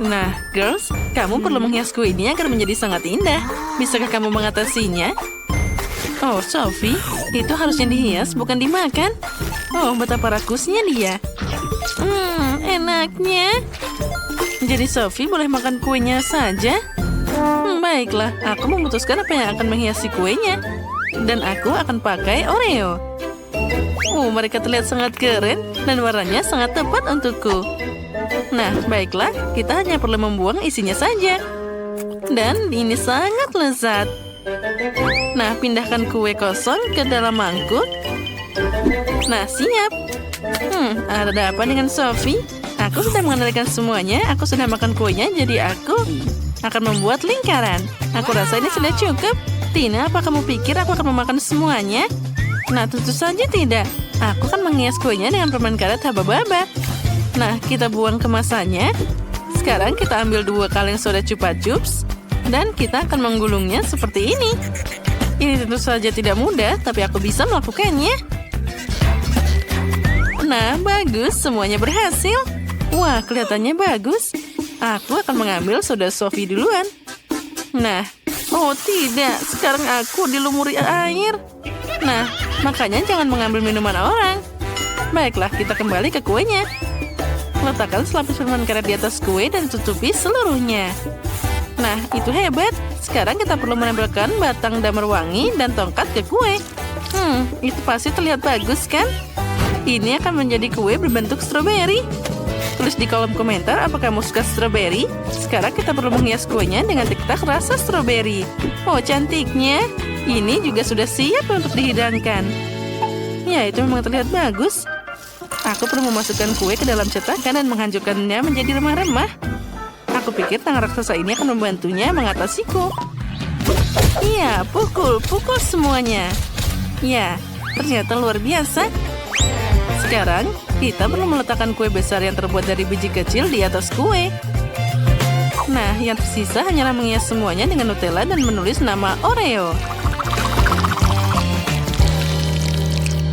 Nah, girls, kamu perlu menghias kue ini agar menjadi sangat indah. Bisakah kamu mengatasinya? Oh, Sophie, itu harusnya dihias, bukan dimakan. Oh, betapa rakusnya dia. Enaknya. Jadi Sophie boleh makan kuenya saja? Baiklah, aku memutuskan apa yang akan menghiasi kuenya. Dan aku akan pakai Oreo. Mereka terlihat sangat keren dan warnanya sangat tepat untukku. Nah, baiklah, kita hanya perlu membuang isinya saja. Dan ini sangat lezat. Nah, pindahkan kue kosong ke dalam mangkuk. Nah, siap. Ada apa dengan Sophie? Aku sudah mengendalikan semuanya. Aku sudah makan kuenya, jadi aku akan membuat lingkaran. Aku rasa ini sudah cukup. Tina, apa kamu pikir aku akan memakan semuanya? Nah, tentu saja tidak. Aku akan menghias kuenya dengan permen karet haba-baba. Nah, kita buang kemasannya. Sekarang kita ambil 2 kaleng soda Chupa Chups. Dan kita akan menggulungnya seperti ini. Ini tentu saja tidak mudah, tapi aku bisa melakukannya. Nah, bagus. Semuanya berhasil. Wah, kelihatannya bagus. Aku akan mengambil soda Sophie duluan. Nah, oh tidak. Sekarang aku dilumuri air. Nah, makanya jangan mengambil minuman orang. Baiklah, kita kembali ke kuenya. Letakkan selapis permen karet di atas kue dan tutupi seluruhnya. Nah, itu hebat. Sekarang kita perlu menempelkan batang damar wangi dan tongkat ke kue. Itu pasti terlihat bagus, kan? Ini akan menjadi kue berbentuk stroberi. Tulis di kolom komentar apakah kamu suka stroberi. Sekarang kita perlu menghias kuenya dengan tiktok rasa stroberi. Oh, cantiknya. Ini juga sudah siap untuk dihidangkan. Ya, itu memang terlihat bagus. Aku perlu memasukkan kue ke dalam cetakan dan menghancurkannya menjadi remah-remah. Aku pikir tangan raksasa ini akan membantunya mengatasiku. Iya, pukul semuanya. Ya, ternyata luar biasa. Sekarang, kita perlu meletakkan kue besar yang terbuat dari biji kecil di atas kue. Nah, yang tersisa hanyalah menghias semuanya dengan Nutella dan menulis nama Oreo.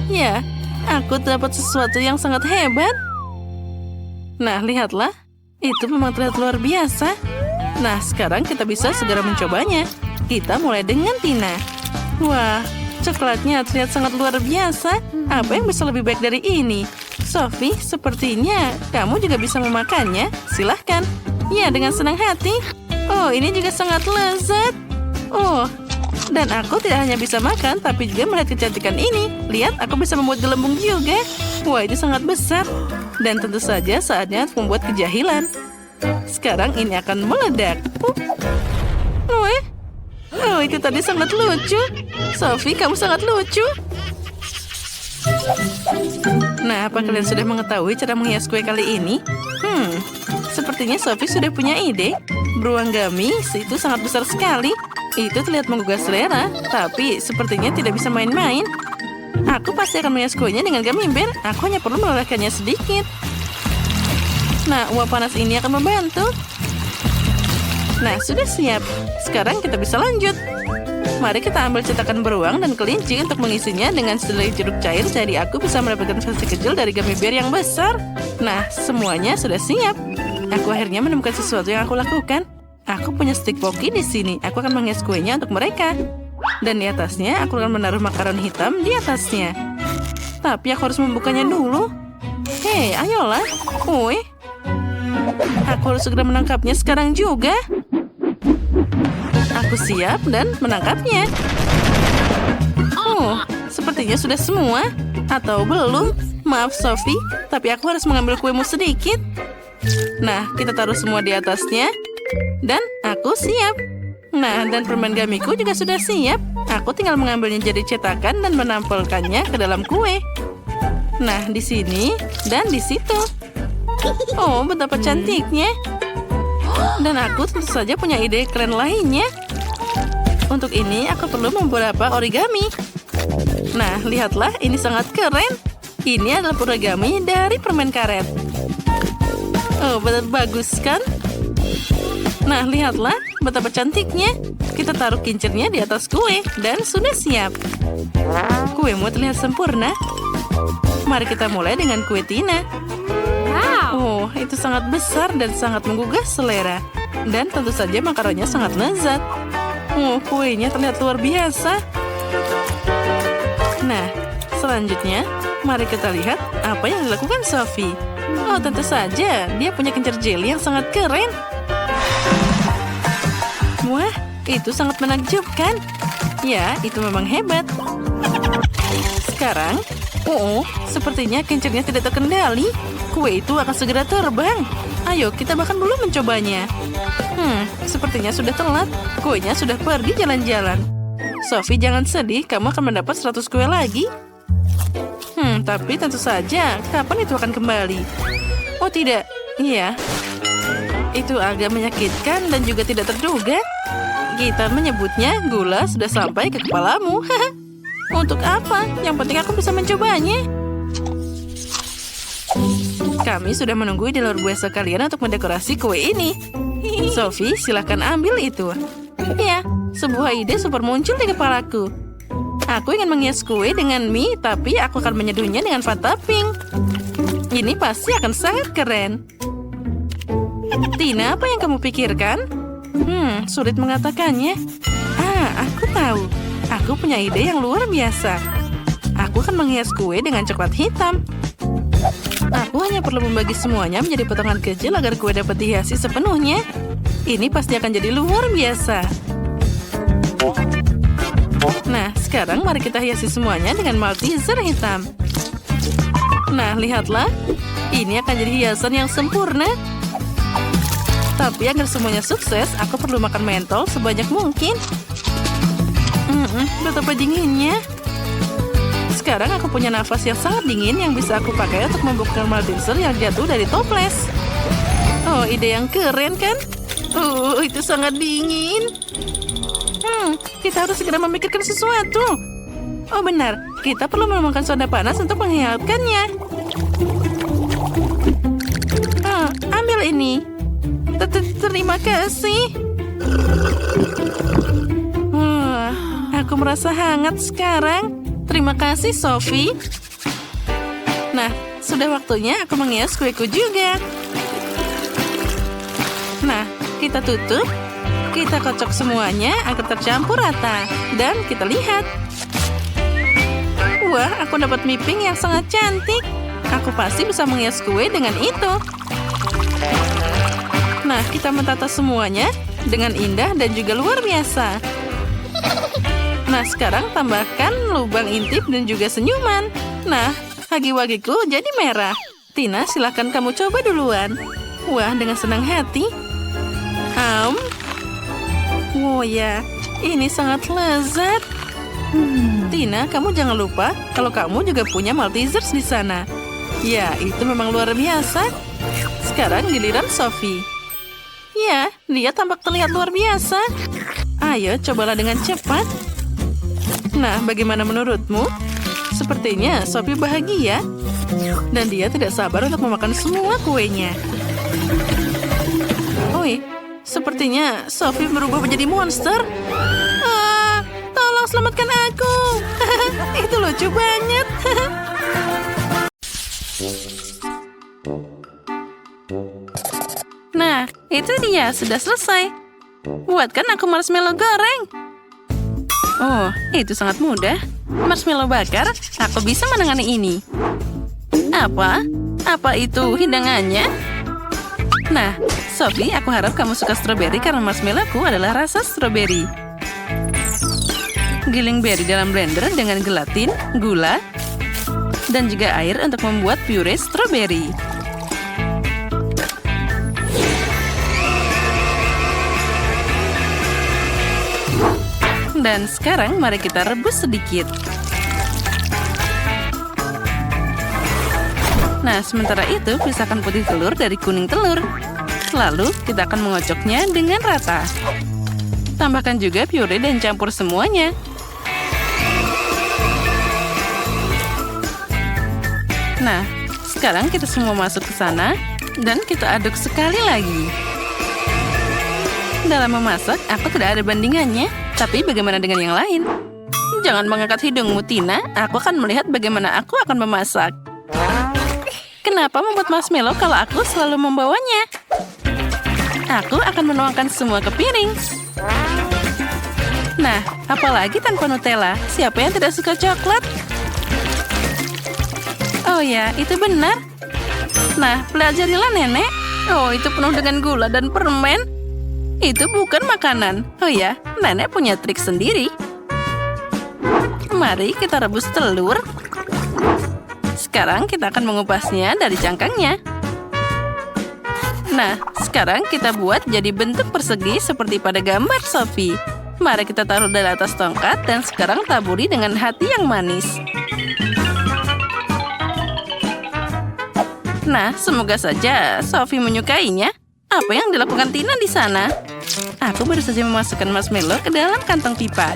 Ya, aku dapat sesuatu yang sangat hebat. Nah, lihatlah. Itu memang terlihat luar biasa. Nah, sekarang kita bisa segera mencobanya. Kita mulai dengan Tina. Wah, coklatnya terlihat sangat luar biasa. Apa yang bisa lebih baik dari ini? Sophie, sepertinya kamu juga bisa memakannya. Silahkan. Ya, dengan senang hati. Oh, ini juga sangat lezat. Oh, dan aku tidak hanya bisa makan, tapi juga melihat kecantikan ini. Lihat, aku bisa membuat gelembung juga. Wah, itu sangat besar. Dan tentu saja saatnya membuat kejahilan. Sekarang ini akan meledak. Oh, itu tadi sangat lucu. Sophie, kamu sangat lucu. Nah, apa kalian sudah mengetahui cara menghias kue kali ini? Sepertinya Sophie sudah punya ide. Beruang gamis itu sangat besar sekali. Itu terlihat menggugah selera, tapi sepertinya tidak bisa main-main. Aku pasti akan menghias kuenya dengan gummy bear. Aku hanya perlu melelehkannya sedikit. Nah, uap panas ini akan membantu. Nah, sudah siap. Sekarang kita bisa lanjut. Mari kita ambil cetakan beruang dan kelinci untuk mengisinya dengan sehelai jeruk cair. Jadi aku bisa mendapatkan versi kecil dari gummy bear yang besar. Nah, semuanya sudah siap. Aku akhirnya menemukan sesuatu yang aku lakukan. Aku punya stik poki di sini. Aku akan menghias kuenya untuk mereka. Dan di atasnya, aku akan menaruh makaron hitam di atasnya. Tapi aku harus membukanya dulu. Hei, ayolah. Aku harus segera menangkapnya sekarang juga. Aku siap dan menangkapnya. Oh, sepertinya sudah semua. Atau belum. Maaf, Sophie. Tapi aku harus mengambil kuemu sedikit. Nah, kita taruh semua di atasnya. Dan aku siap. Nah, dan permen gamiku juga sudah siap. Aku tinggal mengambilnya jadi cetakan dan menampilkannya ke dalam kue. Nah, di sini dan di situ. Oh, betapa cantiknya. Dan aku tentu saja punya ide keren lainnya. Untuk ini, aku perlu beberapa origami. Nah, lihatlah, ini sangat keren. Ini adalah origami dari permen karet. Oh, benar bagus kan? Nah, lihatlah betapa cantiknya. Kita taruh kincirnya di atas kue dan sudah siap. Kuemu terlihat sempurna. Mari kita mulai dengan kue Tina. Oh, itu sangat besar dan sangat menggugah selera. Dan tentu saja makaronnya sangat lezat. Oh, kuenya terlihat luar biasa. Nah, selanjutnya, mari kita lihat apa yang dilakukan Sophie. Oh, tentu saja, dia punya kincir jelly yang sangat keren. Wah, itu sangat menakjubkan. Ya, itu memang hebat. Sekarang, sepertinya kincirnya tidak terkendali. Kue itu akan segera terbang. Ayo, kita bahkan belum mencobanya. Sepertinya sudah telat. Kuenya sudah pergi jalan-jalan. Sophie, jangan sedih. Kamu akan mendapat 100 kue lagi. Tapi tentu saja, kapan itu akan kembali? Oh, tidak. Iya. Itu agak menyakitkan dan juga tidak terduga. Kita menyebutnya gula sudah sampai ke kepalamu. Untuk apa? Yang penting aku bisa mencobanya. Kami sudah menunggu di luar biasa kalian untuk mendekorasi kue ini. Sophie, silakan ambil itu. Ya, sebuah ide super muncul di kepalaku. Aku ingin menghias kue dengan mie, tapi aku akan menyeduhnya dengan Fanta Pink. Ini pasti akan sangat keren. Tina, apa yang kamu pikirkan? Sulit mengatakannya. Aku tahu. Aku punya ide yang luar biasa. Aku akan menghias kue dengan coklat hitam. Aku hanya perlu membagi semuanya menjadi potongan kecil agar kue dapat dihiasi sepenuhnya. Ini pasti akan jadi luar biasa. Nah, sekarang mari kita hiasi semuanya dengan Malteser hitam. Nah, lihatlah. Ini akan jadi hiasan yang sempurna. Tapi agar semuanya sukses, aku perlu makan mentol sebanyak mungkin. Betapa dinginnya. Sekarang aku punya nafas yang sangat dingin yang bisa aku pakai untuk membuktikan Malteser yang jatuh dari toples. Oh, ide yang keren kan? Itu sangat dingin. Kita harus segera memikirkan sesuatu. Oh benar, kita perlu menemukan soda panas untuk menghangatkannya. Ambil ini. Terima kasih. Aku merasa hangat sekarang. Terima kasih, Sophie. Nah, sudah waktunya aku menghias kueku juga. Nah, kita tutup. Kita kocok semuanya agar tercampur rata. Dan kita lihat. Wah, aku dapat mie pink yang sangat cantik. Aku pasti bisa menghias kue dengan itu. Nah, kita mentata semuanya dengan indah dan juga luar biasa. Nah, sekarang tambahkan lubang intip dan juga senyuman. Nah, hagi-wagiku jadi merah. Tina, silakan kamu coba duluan. Wah, dengan senang hati. Oh ya, ini sangat lezat. Tina, kamu jangan lupa kalau kamu juga punya Maltesers di sana. Ya, itu memang luar biasa. Sekarang giliran Sophie. Ya, dia tampak terlihat luar biasa. Ayo, cobalah dengan cepat. Nah, bagaimana menurutmu? Sepertinya Sophie bahagia. Dan dia tidak sabar untuk memakan semua kuenya. Sepertinya Sophie berubah menjadi monster. Tolong selamatkan aku. Itu lucu banget. Nah, itu dia. Sudah selesai. Buatkan aku marshmallow goreng. Oh, itu sangat mudah. Marshmallow bakar, aku bisa menangani ini. Apa? Apa itu hidangannya? Nah, Sophie, aku harap kamu suka stroberi karena marshmallowku adalah rasa stroberi. Giling berry dalam blender dengan gelatin, gula, dan juga air untuk membuat puree stroberi. Dan sekarang mari kita rebus sedikit. Nah, sementara itu pisahkan putih telur dari kuning telur. Lalu kita akan mengocoknya dengan rata. Tambahkan juga puree dan campur semuanya. Nah, sekarang kita semua masuk ke sana dan kita aduk sekali lagi. Dalam memasak, aku tidak ada bandingannya. Tapi bagaimana dengan yang lain? Jangan mengangkat hidungmu, Tina. Aku akan melihat bagaimana aku akan memasak. Kenapa membuat marshmallow kalau aku selalu membawanya? Aku akan menuangkan semua ke piring. Nah, apalagi tanpa Nutella? Siapa yang tidak suka coklat? Oh ya, itu benar. Nah, pelajarilah nenek. Oh, itu penuh dengan gula dan permen. Itu bukan makanan. Oh ya, nenek punya trik sendiri. Mari kita rebus telur. Sekarang kita akan mengupasnya dari cangkangnya. Nah, sekarang kita buat jadi bentuk persegi seperti pada gambar Sophie. Mari kita taruh dari atas tongkat dan sekarang taburi dengan hati yang manis. Nah, semoga saja Sophie menyukainya. Apa yang dilakukan Tina di sana? Aku baru saja memasukkan marshmallow ke dalam kantong pipa.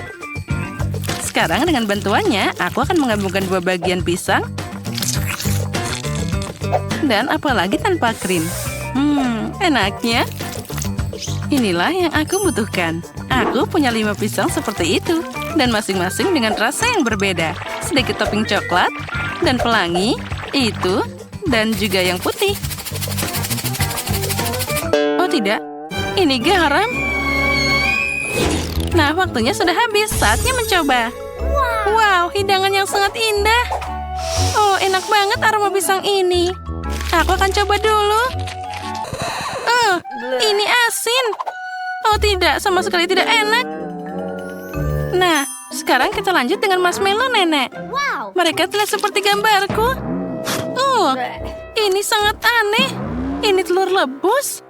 Sekarang dengan bantuannya, aku akan menggabungkan dua bagian pisang. Dan apalagi tanpa krim. Enaknya. Inilah yang aku butuhkan. Aku punya 5 pisang seperti itu. Dan masing-masing dengan rasa yang berbeda. Sedikit topping coklat. Dan pelangi. Itu. Dan juga yang putih. Oh tidak. Ini garam. Nah, waktunya sudah habis. Saatnya mencoba. Wow, hidangan yang sangat indah. Oh, enak banget aroma pisang ini. Aku akan coba dulu. Ini asin. Oh tidak, sama sekali tidak enak. Nah, sekarang kita lanjut dengan marshmallow nenek. Mereka terlihat seperti gambarku. Ini sangat aneh. Ini telur lebus.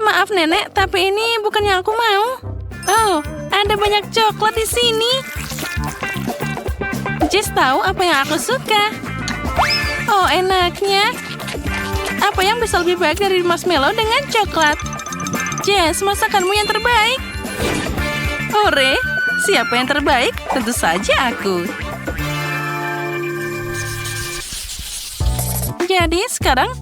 Maaf nenek, tapi ini bukan yang aku mau. Oh, ada banyak coklat di sini. Jess tahu apa yang aku suka. Oh, enaknya. Apa yang bisa lebih baik dari marshmallow dengan coklat? Jess, masakanmu yang terbaik. Hore, siapa yang terbaik? Tentu saja aku. Jadi sekarang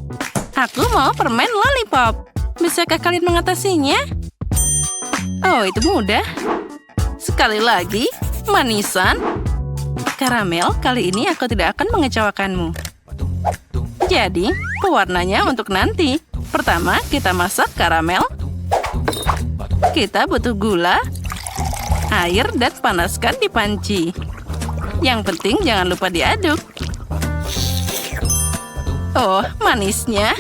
aku mau permen lollipop. Bisakah kalian mengatasinya? Oh, itu mudah. Sekali lagi, manisan. Karamel, kali ini aku tidak akan mengecewakanmu. Jadi, pewarnanya untuk nanti. Pertama, kita masak karamel. Kita butuh gula, air, dan panaskan di panci. Yang penting jangan lupa diaduk. Oh, manisnya.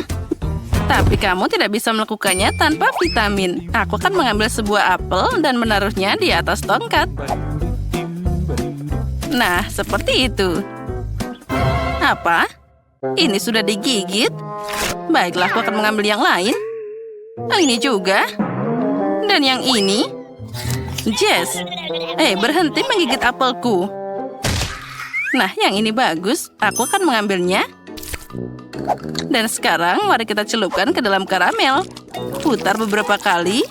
Tapi kamu tidak bisa melakukannya tanpa vitamin. Aku akan mengambil sebuah apel dan menaruhnya di atas tongkat. Nah, seperti itu. Apa? Ini sudah digigit? Baiklah, aku akan mengambil yang lain. Oh, ini juga. Dan yang ini. Jess, berhenti menggigit apelku. Nah, yang ini bagus. Aku akan mengambilnya. Dan sekarang mari kita celupkan ke dalam karamel. Putar beberapa kali.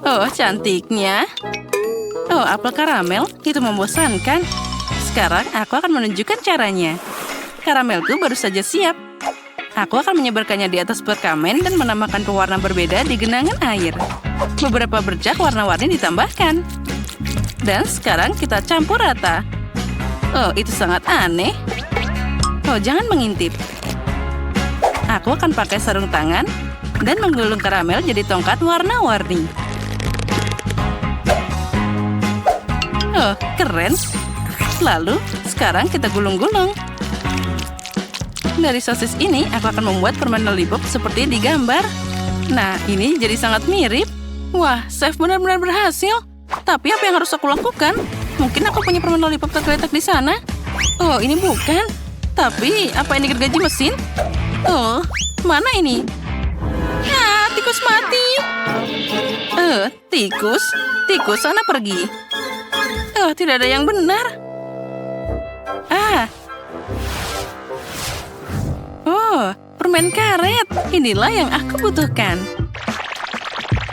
Oh, cantiknya. Oh, apel karamel. Itu membosankan. Sekarang aku akan menunjukkan caranya. Karamelku baru saja siap. Aku akan menyebarkannya di atas perkamen dan menambahkan pewarna berbeda di genangan air. Beberapa bercak warna-warni ditambahkan. Dan sekarang kita campur rata. Oh, itu sangat aneh. Oh, jangan mengintip. Aku akan pakai sarung tangan dan menggulung karamel jadi tongkat warna-warni. Oh, keren. Lalu, sekarang kita gulung-gulung. Dari sosis ini, aku akan membuat permen lollipop seperti di gambar. Nah, ini jadi sangat mirip. Wah, chef benar-benar berhasil. Tapi apa yang harus aku lakukan? Mungkin aku punya permen lollipop tergeletak di sana. Oh, ini bukan. Tapi, apa ini gergaji mesin? Oh, mana ini? Ah, tikus mati. Tikus? Tikus, sana pergi. Oh, tidak ada yang benar. Oh, permen karet. Inilah yang aku butuhkan.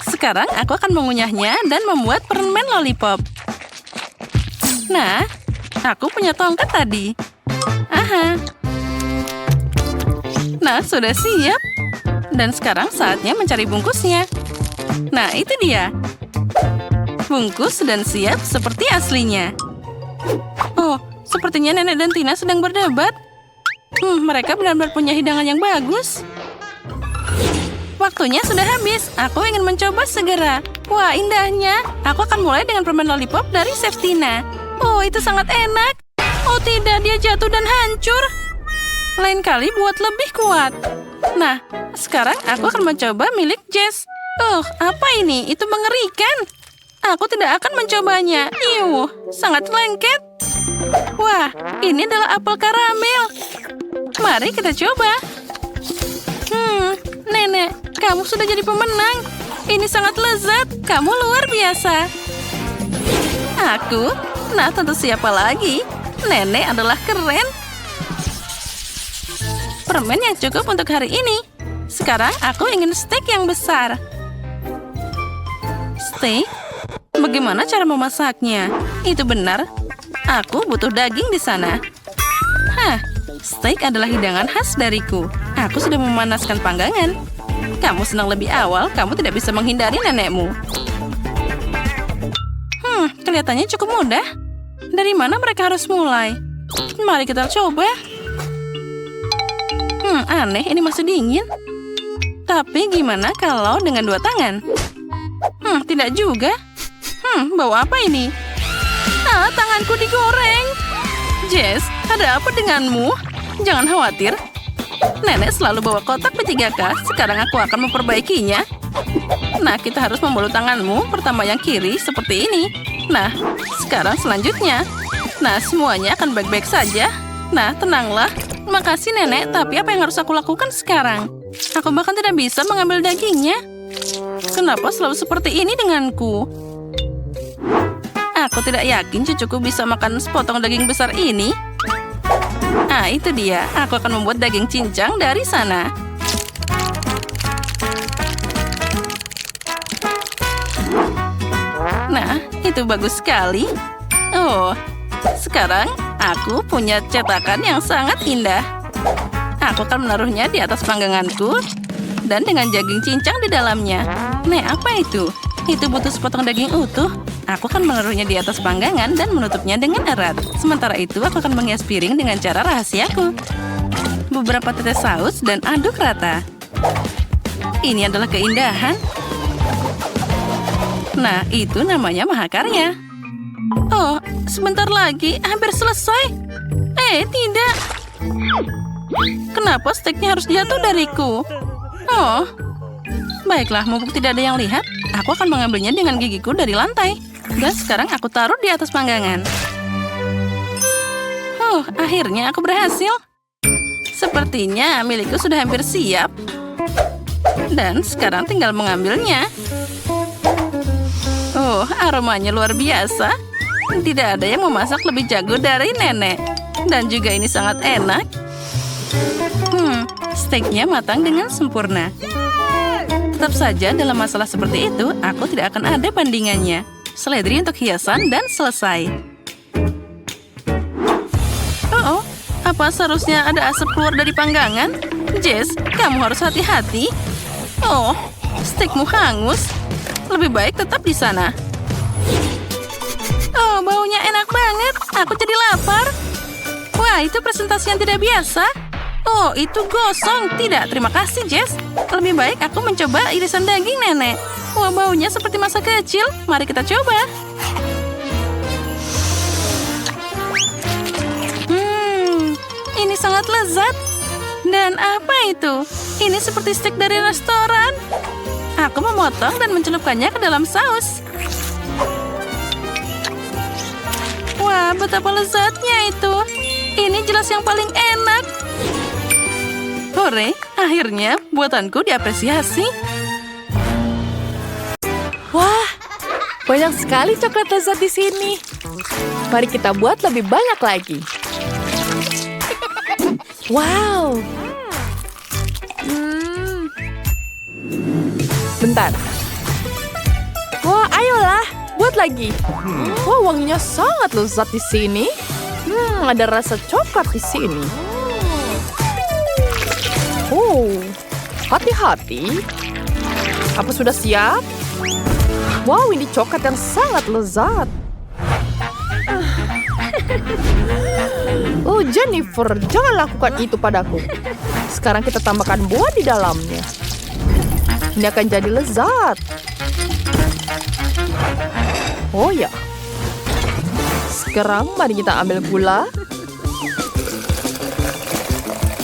Sekarang aku akan mengunyahnya dan membuat permen lollipop. Nah, aku punya tongkat tadi. Nah, sudah siap. Dan sekarang saatnya mencari bungkusnya. Nah, itu dia. Bungkus dan siap seperti aslinya. Oh, sepertinya Nenek dan Tina sedang berdebat. Mereka benar-benar punya hidangan yang bagus. Waktunya sudah habis. Aku ingin mencoba segera. Wah, indahnya. Aku akan mulai dengan permen lollipop dari Chef Tina. Oh, itu sangat enak. Oh tidak, dia jatuh dan hancur. Lain kali buat lebih kuat. Nah, sekarang aku akan mencoba milik Jess. Oh, apa ini? Itu mengerikan. Aku tidak akan mencobanya. Iuh, sangat lengket. Wah, ini adalah apel karamel. Mari kita coba. Nenek, kamu sudah jadi pemenang. Ini sangat lezat. Kamu luar biasa. Aku? Nah, tentu siapa lagi? Nenek adalah keren. Permen yang cukup untuk hari ini. Sekarang aku ingin steak yang besar. Steak? Bagaimana cara memasaknya? Itu benar. Aku butuh daging di sana. Steak adalah hidangan khas dariku. Aku sudah memanaskan panggangan. Kamu senang lebih awal, kamu tidak bisa menghindari nenekmu. Kelihatannya cukup mudah. Dari mana mereka harus mulai? Mari kita coba. Aneh, ini masih dingin. Tapi gimana kalau dengan 2 tangan? Tidak juga. Bau apa ini? Tanganku digoreng. Jess, ada apa denganmu? Jangan khawatir. Nenek selalu bawa kotak P3K. Sekarang aku akan memperbaikinya. Nah, kita harus membalut tanganmu. Pertama yang kiri, seperti ini. Nah, sekarang selanjutnya. Nah, semuanya akan baik-baik saja. Nah, tenanglah. Makasih, Nenek. Tapi apa yang harus aku lakukan sekarang? Aku bahkan tidak bisa mengambil dagingnya. Kenapa selalu seperti ini denganku? Aku tidak yakin cucuku bisa makan sepotong daging besar ini. Itu dia. Aku akan membuat daging cincang dari sana. Nah, itu bagus sekali. Oh, sekarang aku punya cetakan yang sangat indah. Aku akan menaruhnya di atas pangganganku dan dengan daging cincang di dalamnya. Apa itu? Itu butuh sepotong daging utuh. Aku akan menaruhnya di atas panggangan dan menutupnya dengan erat. Sementara itu, aku akan menghias piring dengan cara rahasiaku. Beberapa tetes saus dan aduk rata. Ini adalah keindahan. Nah, itu namanya mahakarya. Oh, sebentar lagi. Hampir selesai. Tidak. Kenapa steaknya harus jatuh dariku? Oh, baiklah, mumpung tidak ada yang lihat, aku akan mengambilnya dengan gigiku dari lantai. Dan sekarang aku taruh di atas panggangan. Akhirnya aku berhasil. Sepertinya milikku sudah hampir siap. Dan sekarang tinggal mengambilnya. Aromanya luar biasa. Tidak ada yang memasak lebih jago dari nenek. Dan juga ini sangat enak. Steaknya matang dengan sempurna. Tetap saja dalam masalah seperti itu, aku tidak akan ada bandingannya. Seledri untuk hiasan dan selesai. Apa seharusnya ada asap keluar dari panggangan? Jess, kamu harus hati-hati. Steakmu hangus. Lebih baik tetap di sana. Baunya enak banget. Aku jadi lapar. Wah, itu presentasi yang tidak biasa. Itu gosong. Tidak, terima kasih, Jess. Lebih baik aku mencoba irisan daging nenek. Wah, baunya seperti masa kecil. Mari kita coba. Ini sangat lezat. Dan apa itu? Ini seperti steak dari restoran. Aku memotong dan mencelupkannya ke dalam saus. Wah, betapa lezatnya itu. Ini jelas yang paling enak. Hore, akhirnya buatanku diapresiasi. Wah, banyak sekali coklat lezat di sini. Mari kita buat lebih banyak lagi. Wow. Bentar. Wah, ayolah, buat lagi. Wah, wanginya sangat lezat di sini. Ada rasa coklat di sini. Hati-hati. Apa sudah siap? Wow, ini coklat yang sangat lezat. Oh, Jennifer, jangan lakukan itu padaku. Sekarang kita tambahkan buah di dalamnya. Ini akan jadi lezat. Oh ya. Sekarang mari kita ambil gula.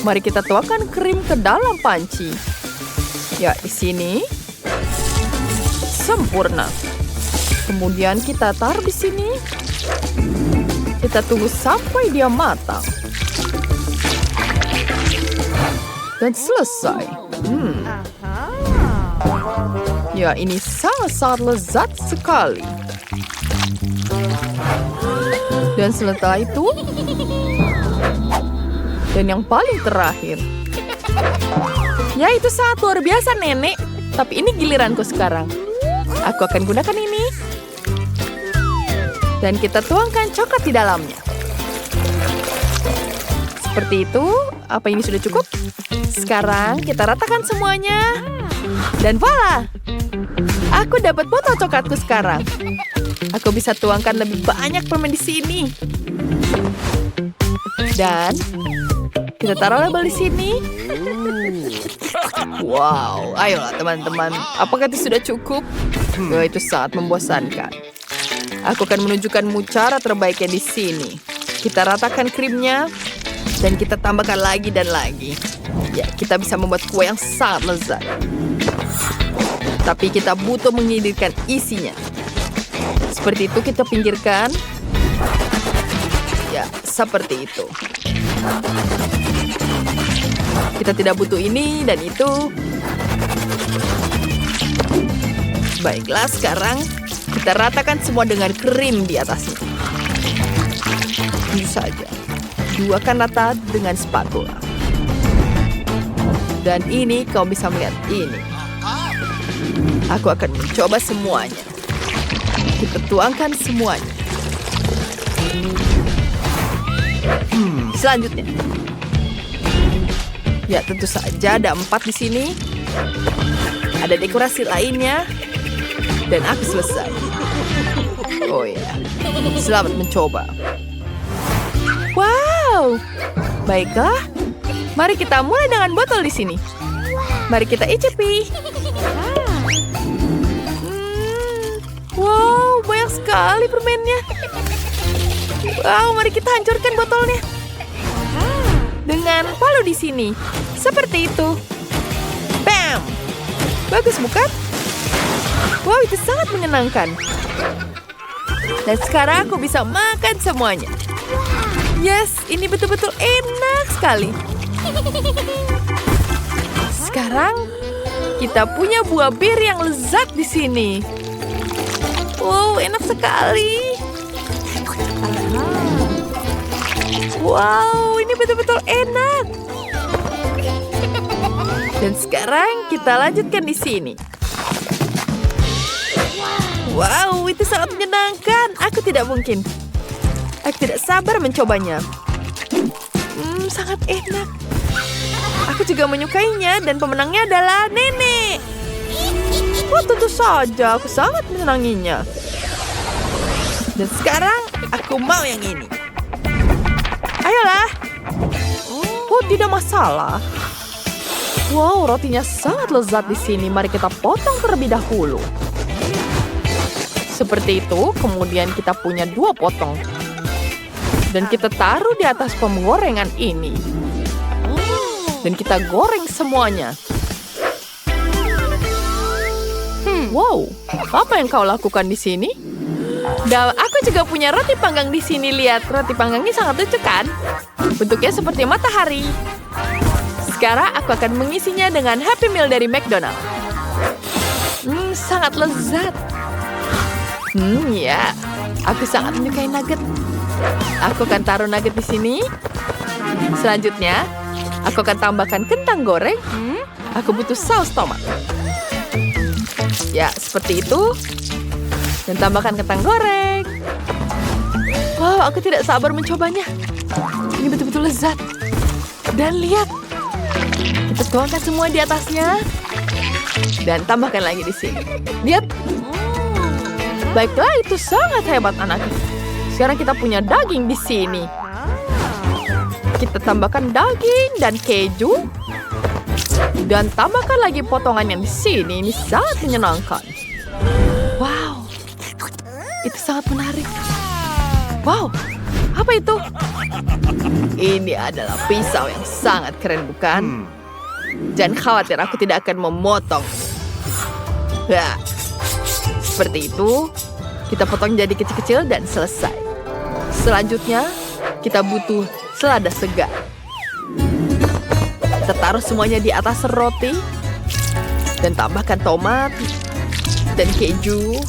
Mari kita tuangkan krim ke dalam panci. Ya, di sini. Sempurna. Kemudian kita taruh di sini. Kita tunggu sampai dia matang. Dan selesai. Ya, ini sangat-sangat lezat sekali. Dan setelah itu, dan yang paling terakhir. Ya, itu sangat luar biasa, Nenek. Tapi ini giliranku sekarang. Aku akan gunakan ini. Dan kita tuangkan coklat di dalamnya. Seperti itu. Apa ini sudah cukup? Sekarang kita ratakan semuanya. Dan voila! Aku dapat botol coklatku sekarang. Aku bisa tuangkan lebih banyak permen di sini. Dan kita taruh label di sini. Wow, ayolah teman-teman. Apakah itu sudah cukup? Oh, itu sangat membosankan. Aku akan menunjukkanmu cara terbaiknya di sini. Kita ratakan krimnya dan kita tambahkan lagi dan lagi. Ya, kita bisa membuat kue yang sangat lezat. Tapi kita butuh menyingkirkan isinya. Seperti itu kita pinggirkan. Ya, seperti itu. Kita tidak butuh ini dan itu. Baiklah, sekarang kita ratakan semua dengan krim di atasnya. Ini saja. Duakan rata dengan spatula. Dan ini kau bisa melihat ini. Aku akan mencoba semuanya. Kita tuangkan semuanya. Selanjutnya. Ya, tentu saja ada 4 di sini. Ada dekorasi lainnya. Dan aku selesai. Oh ya. Selamat mencoba. Wow. Baiklah. Mari kita mulai dengan botol di sini. Mari kita icipi. Wow, banyak sekali permennya. Wow, mari kita hancurkan botolnya. Dengan palu di sini. Seperti itu. Bam! Bagus bukan? Wow, itu sangat menyenangkan. Dan sekarang aku bisa makan semuanya. Yes, ini betul-betul enak sekali. Sekarang kita punya buah bir yang lezat di sini. Wow, enak sekali. Wow, ini betul-betul enak. Dan sekarang kita lanjutkan di sini. Wow, itu sangat menyenangkan. Aku tidak mungkin. Aku tidak sabar mencobanya. Sangat enak. Aku juga menyukainya dan pemenangnya adalah Nenek. Oh, tentu saja. Aku sangat menyenanginya. Dan sekarang aku mau yang ini. Ayolah. Oh, tidak masalah. Wow, rotinya sangat lezat di sini. Mari kita potong terlebih dahulu. Seperti itu, kemudian kita punya 2 potong. Dan kita taruh di atas penggorengan ini. Dan kita goreng semuanya. Wow, apa yang kau lakukan di sini? Dan aku juga punya roti panggang di sini. Lihat, roti panggangnya sangat lucu kan? Bentuknya seperti matahari. Sekarang aku akan mengisinya dengan Happy Meal dari McDonald's. Sangat lezat. Ya, aku sangat menyukai nugget. Aku akan taruh nugget di sini. Selanjutnya, aku akan tambahkan kentang goreng. Aku butuh saus tomat. Ya, seperti itu. Dan tambahkan kentang goreng. Wow, aku tidak sabar mencobanya. Ini betul-betul lezat. Dan lihat. Kita tuangkan semua di atasnya. Dan tambahkan lagi di sini. Lihat. Baiklah, itu sangat hebat anakku. Sekarang kita punya daging di sini. Kita tambahkan daging dan keju. Dan tambahkan lagi potongan yang di sini. Ini sangat menyenangkan. Wow, itu sangat menarik. Wow, apa itu? Ini adalah pisau yang sangat keren, bukan? Jangan khawatir, aku tidak akan memotong. Ya, seperti itu. Kita potong jadi kecil-kecil dan selesai. Selanjutnya, kita butuh selada segar. Kita taruh semuanya di atas roti. Dan tambahkan tomat. Dan keju.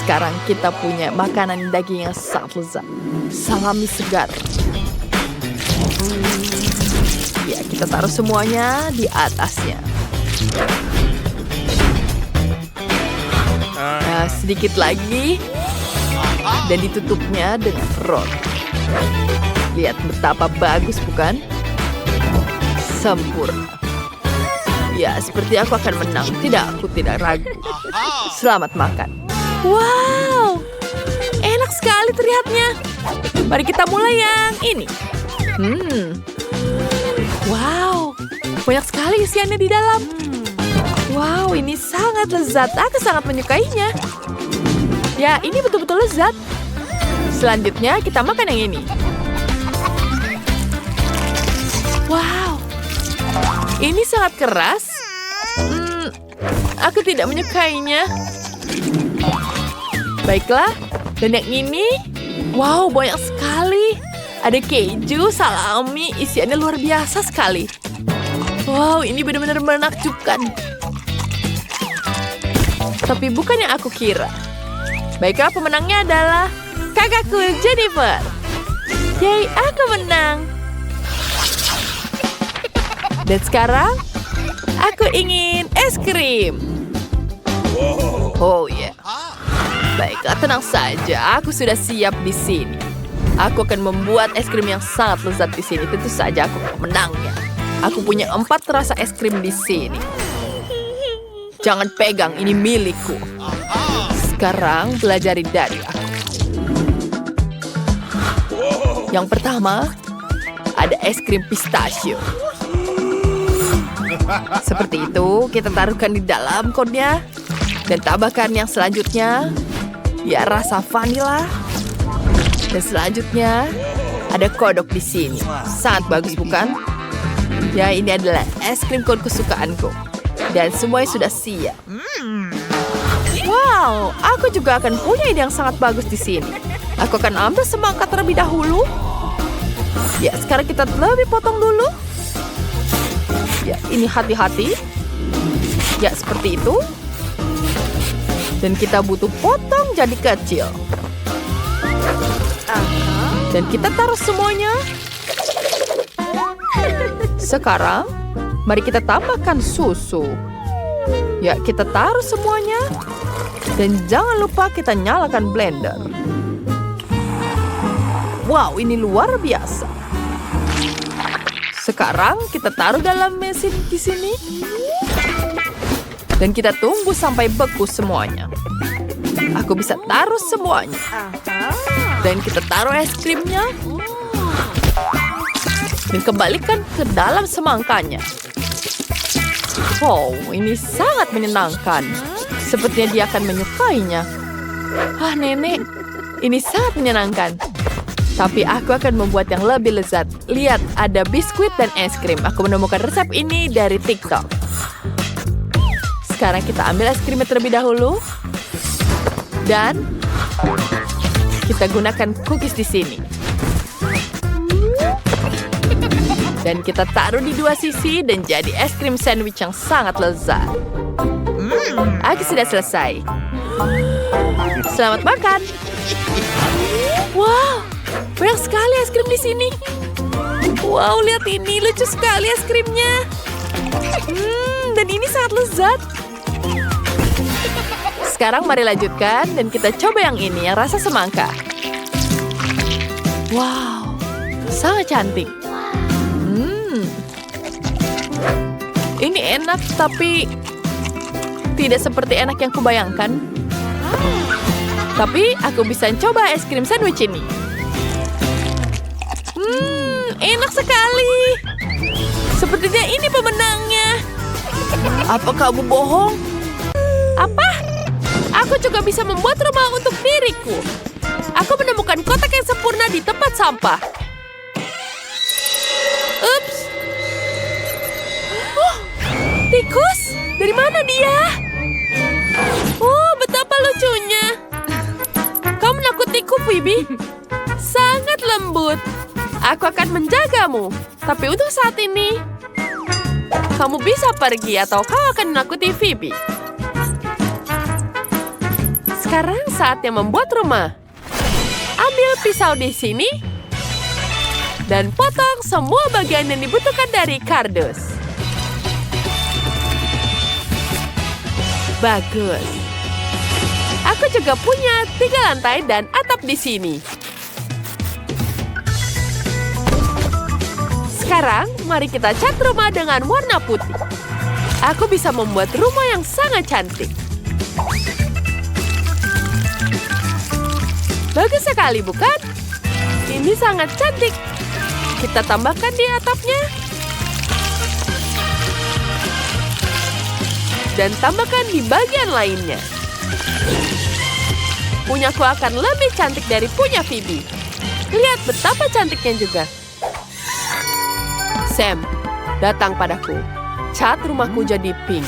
Sekarang kita punya makanan daging yang sangat lezat. Salami segar. Ya, kita taruh semuanya di atasnya. Nah, sedikit lagi. Dan ditutupnya dengan roti. Lihat betapa bagus, bukan? Sempurna. Ya, seperti aku akan menang. Tidak, aku tidak ragu. Selamat makan. Wow, enak sekali terlihatnya. Mari kita mulai yang ini. Wow, banyak sekali isiannya di dalam. Wow, ini sangat lezat. Aku sangat menyukainya. Ya, ini betul-betul lezat. Selanjutnya kita makan yang ini. Wow, ini sangat keras. Aku tidak menyukainya. Baiklah, dan yang ini. Wow, banyak sekali. Ada keju, salami, isiannya luar biasa sekali. Wow, ini benar-benar menakjubkan. Tapi bukan yang aku kira. Baiklah, pemenangnya adalah kakakku Jennifer. Yeay, aku menang. Dan sekarang, aku ingin es krim. Oh ya. Yeah. Baiklah, tenang saja. Aku sudah siap di sini. Aku akan membuat es krim yang sangat lezat di sini. Tentu saja aku menangnya. Aku punya 4 rasa es krim di sini. Jangan pegang, ini milikku. Sekarang pelajari dari aku. Yang pertama, ada es krim pistachio. Seperti itu, kita taruhkan di dalam konnya. Dan tambahkan yang selanjutnya, ya rasa vanila. Dan selanjutnya, ada kodok di sini. Sangat bagus, bukan? Ya, ini adalah es krim kon kesukaanku. Dan semuanya sudah siap. Wow, aku juga akan punya ide yang sangat bagus di sini. Aku akan ambil semangka terlebih dahulu. Ya, sekarang kita lebih potong dulu. Ya, ini hati-hati. Ya, seperti itu. Dan kita butuh potong jadi kecil. Dan kita taruh semuanya. Sekarang, mari kita tambahkan susu. Ya, kita taruh semuanya. Dan jangan lupa kita nyalakan blender. Wow, ini luar biasa. Sekarang kita taruh dalam mesin di sini. Dan kita tunggu sampai beku semuanya. Aku bisa taruh semuanya. Dan kita taruh es krimnya. Dan kembalikan ke dalam semangkanya. Wow, ini sangat menyenangkan. Sepertinya dia akan menyukainya. Ah, nenek, ini sangat menyenangkan. Tapi aku akan membuat yang lebih lezat. Lihat, ada biskuit dan es krim. Aku menemukan resep ini dari TikTok. Sekarang kita ambil es krimnya terlebih dahulu. Dan kita gunakan cookies di sini. Dan kita taruh di 2 sisi dan jadi es krim sandwich yang sangat lezat. Aku sudah selesai. Selamat makan. Wow, banyak sekali es krim di sini. Wow, lihat ini, lucu sekali es krimnya. Dan ini sangat lezat. Sekarang mari lanjutkan dan kita coba yang ini, yang rasa semangka. Wow, sangat cantik. Ini enak, tapi tidak seperti enak yang kubayangkan. Tapi aku bisa coba es krim sandwich ini. Enak sekali. Sepertinya ini pemenangnya. Apa kamu bohong? Apa? Aku juga bisa membuat rumah untuk diriku. Aku menemukan kotak yang sempurna di tempat sampah. Ups. Oh, tikus? Dari mana dia? Oh, betapa lucunya. Kau menakutiku, Phoebe. Sangat lembut. Aku akan menjagamu. Tapi untuk saat ini, kamu bisa pergi atau kau akan menakuti Phoebe. Sekarang saatnya membuat rumah. Ambil pisau di sini dan potong semua bagian yang dibutuhkan dari kardus. Bagus. Aku juga punya 3 lantai dan atap di sini. Sekarang, mari kita cat rumah dengan warna putih. Aku bisa membuat rumah yang sangat cantik. Bagus sekali, bukan? Ini sangat cantik. Kita tambahkan di atapnya. Dan tambahkan di bagian lainnya. Punyaku akan lebih cantik dari punya Phoebe. Lihat betapa cantiknya juga. Sam, datang padaku. Cat rumahku jadi pink.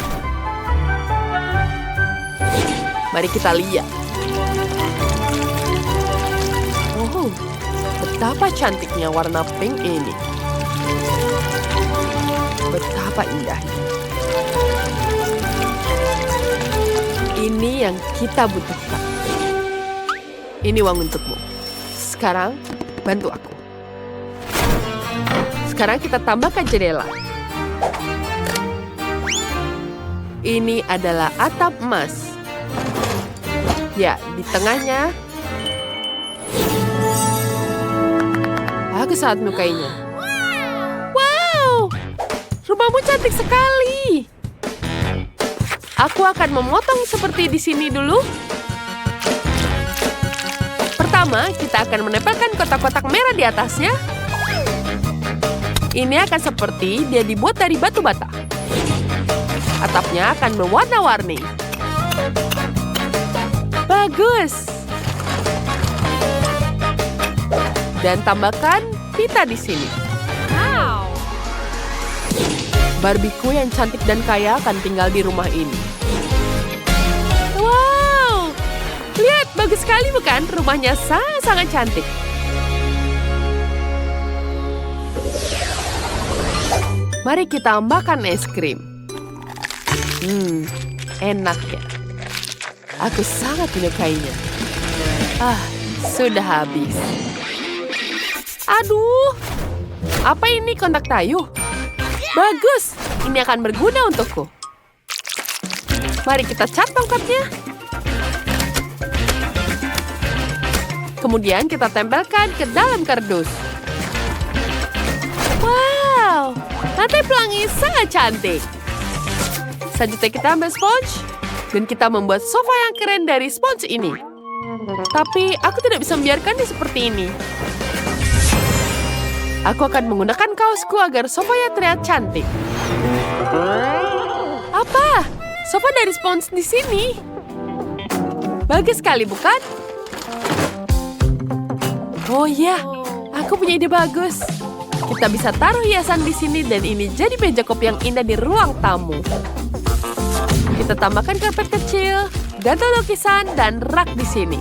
Mari kita lihat. Oh, betapa cantiknya warna pink ini. Betapa indahnya. Ini yang kita butuhkan. Ini uang untukmu. Sekarang, bantu aku. Sekarang kita tambahkan jendela. Ini adalah atap emas. Ya, di tengahnya. Aku sangat menyukainya. Wow! Rumahmu cantik sekali. Aku akan memotong seperti di sini dulu. Pertama, kita akan menempelkan kotak-kotak merah di atasnya. Ini akan seperti dia dibuat dari batu bata. Atapnya akan berwarna-warni. Bagus. Dan tambahkan pita di sini. Wow. Barbieku yang cantik dan kaya akan tinggal di rumah ini. Wow. Lihat, bagus sekali bukan? Rumahnya sangat-sangat cantik. Mari kita tambahkan es krim. Enak ya. Aku sangat menyukainya. Sudah habis. Aduh, apa ini kontak tayuh? Bagus, ini akan berguna untukku. Mari kita cat tongkatnya. Kemudian kita tempelkan ke dalam kardus. Wow, lantai pelangi sangat cantik. Selanjutnya kita ambil spons dan kita membuat sofa yang keren dari spons ini. Tapi aku tidak bisa membiarkannya seperti ini. Aku akan menggunakan kaosku agar sofanya terlihat cantik. Apa? Sofa dari spons di sini. Bagus sekali, bukan? Oh ya, aku punya ide bagus. Kita bisa taruh hiasan di sini dan ini jadi meja kopi yang indah di ruang tamu. Kita tambahkan karpet kecil, gantung lukisan, dan rak di sini.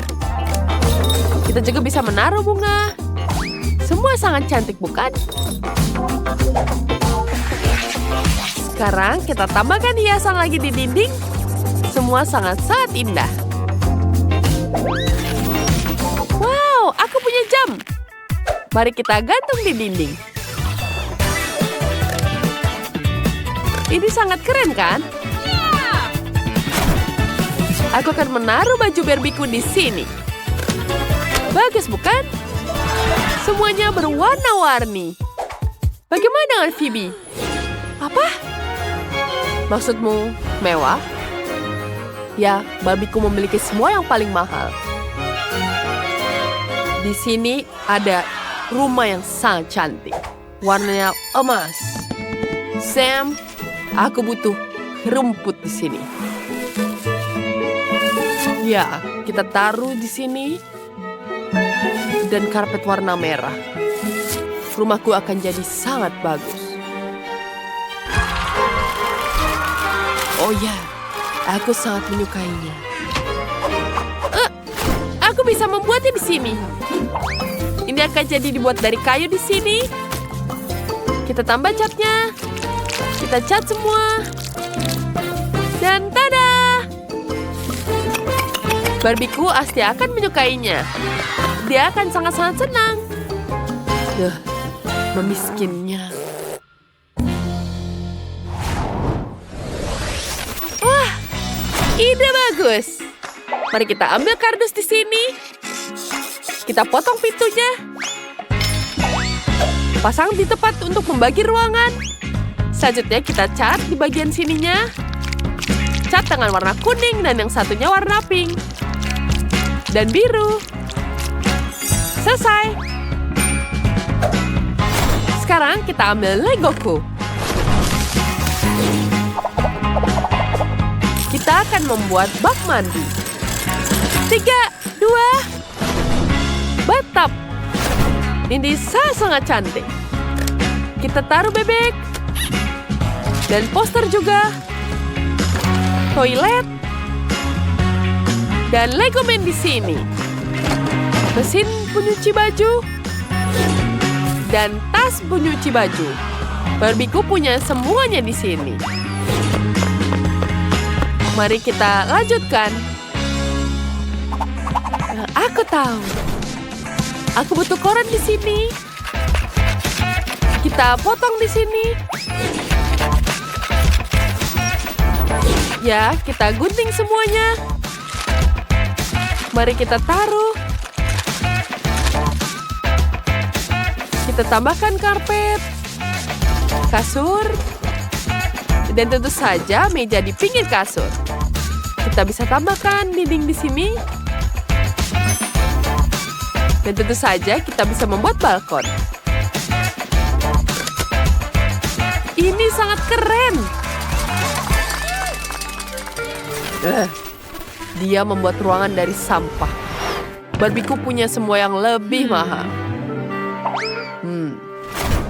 Kita juga bisa menaruh bunga. Semua sangat cantik, bukan? Sekarang kita tambahkan hiasan lagi di dinding. Semua sangat-sangat indah. Wow, aku punya jam. Mari kita gantung di dinding. Ini sangat keren, kan? Aku akan menaruh baju Barbieku di sini. Bagus, bukan? Semuanya berwarna-warni. Bagaimana dengan Phoebe? Apa? Maksudmu mewah? Ya, Barbieku memiliki semua yang paling mahal. Di sini ada rumah yang sangat cantik. Warnanya emas. Sam, aku butuh rumput di sini. Ya, kita taruh di sini. Dan karpet warna merah. Rumahku akan jadi sangat bagus. Oh ya, aku sangat menyukainya. Aku bisa membuatnya di sini. Ini akan jadi dibuat dari kayu di sini. Kita tambah catnya. Kita cat semua. Dan tada! Barbieku pasti akan menyukainya. Dia akan sangat-sangat senang. Memiskinnya. Wah, ide bagus. Mari kita ambil kardus di sini. Kita potong pintunya. Pasang di tempat untuk membagi ruangan. Selanjutnya kita cat di bagian sininya. Cat dengan warna kuning dan yang satunya warna pink. Dan biru. Selesai. Sekarang kita ambil Legoku. Kita akan membuat bak mandi. 3, 2, bathtub. Ini sangat cantik. Kita taruh bebek. Dan poster juga. Toilet. Dan Lego Man di sini. Mesin penyuci baju. Dan tas penyuci baju. Barbieku punya semuanya di sini. Mari kita lanjutkan. Aku tahu. Aku butuh koran di sini. Kita potong di sini. Ya, kita gunting semuanya. Mari kita taruh. Kita tambahkan karpet, kasur, dan tentu saja meja di pinggir kasur. Kita bisa tambahkan dinding di sini. Dan tentu saja kita bisa membuat balkon. Ini sangat keren. Dia membuat ruangan dari sampah. Barbieku punya semua yang lebih mahal.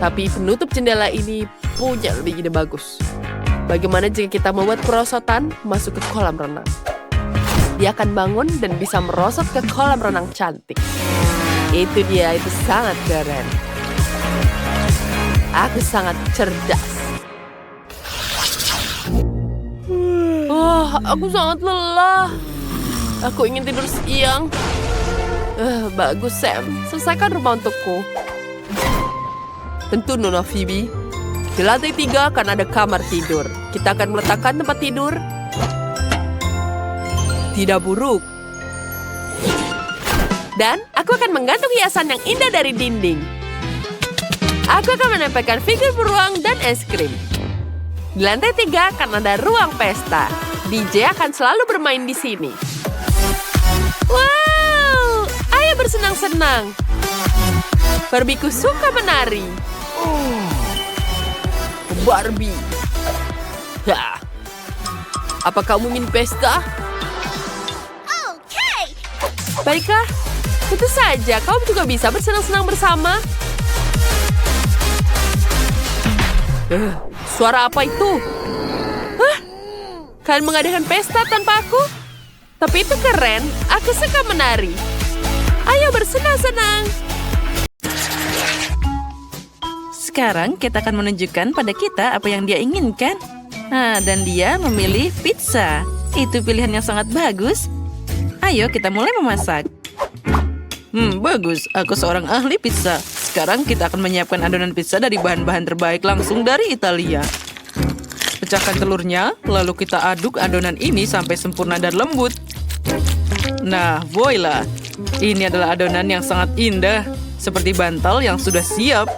Tapi penutup jendela ini punya lebih ide bagus. Bagaimana jika kita membuat perosotan masuk ke kolam renang? Dia akan bangun dan bisa merosot ke kolam renang cantik. Itu dia, itu sangat keren. Aku sangat cerdas. Aku sangat lelah. Aku ingin tidur siang. Bagus, Sam. Selesaikan rumah untukku. Tentu, Nona Phoebe. Di lantai 3 akan ada kamar tidur. Kita akan meletakkan tempat tidur. Tidak buruk. Dan aku akan menggantung hiasan yang indah dari dinding. Aku akan menempelkan figur beruang dan es krim. Di lantai 3 akan ada ruang pesta. DJ akan selalu bermain di sini. Wow, ayo bersenang-senang. Barbieku suka menari. Barbie. Apa kamu ingin pesta? Baiklah, tentu saja kamu juga bisa bersenang-senang bersama. Suara apa itu? Kalian mengadakan pesta tanpa aku? Tapi itu keren, aku suka menari. Ayo bersenang-senang. Sekarang kita akan menunjukkan pada kita apa yang dia inginkan. Dan dia memilih pizza. Itu pilihan yang sangat bagus. Ayo kita mulai memasak. Bagus. Aku seorang ahli pizza. Sekarang kita akan menyiapkan adonan pizza dari bahan-bahan terbaik langsung dari Italia. Pecahkan telurnya, lalu kita aduk adonan ini sampai sempurna dan lembut. Nah, voila. Ini adalah adonan yang sangat indah. Seperti bantal yang sudah siap.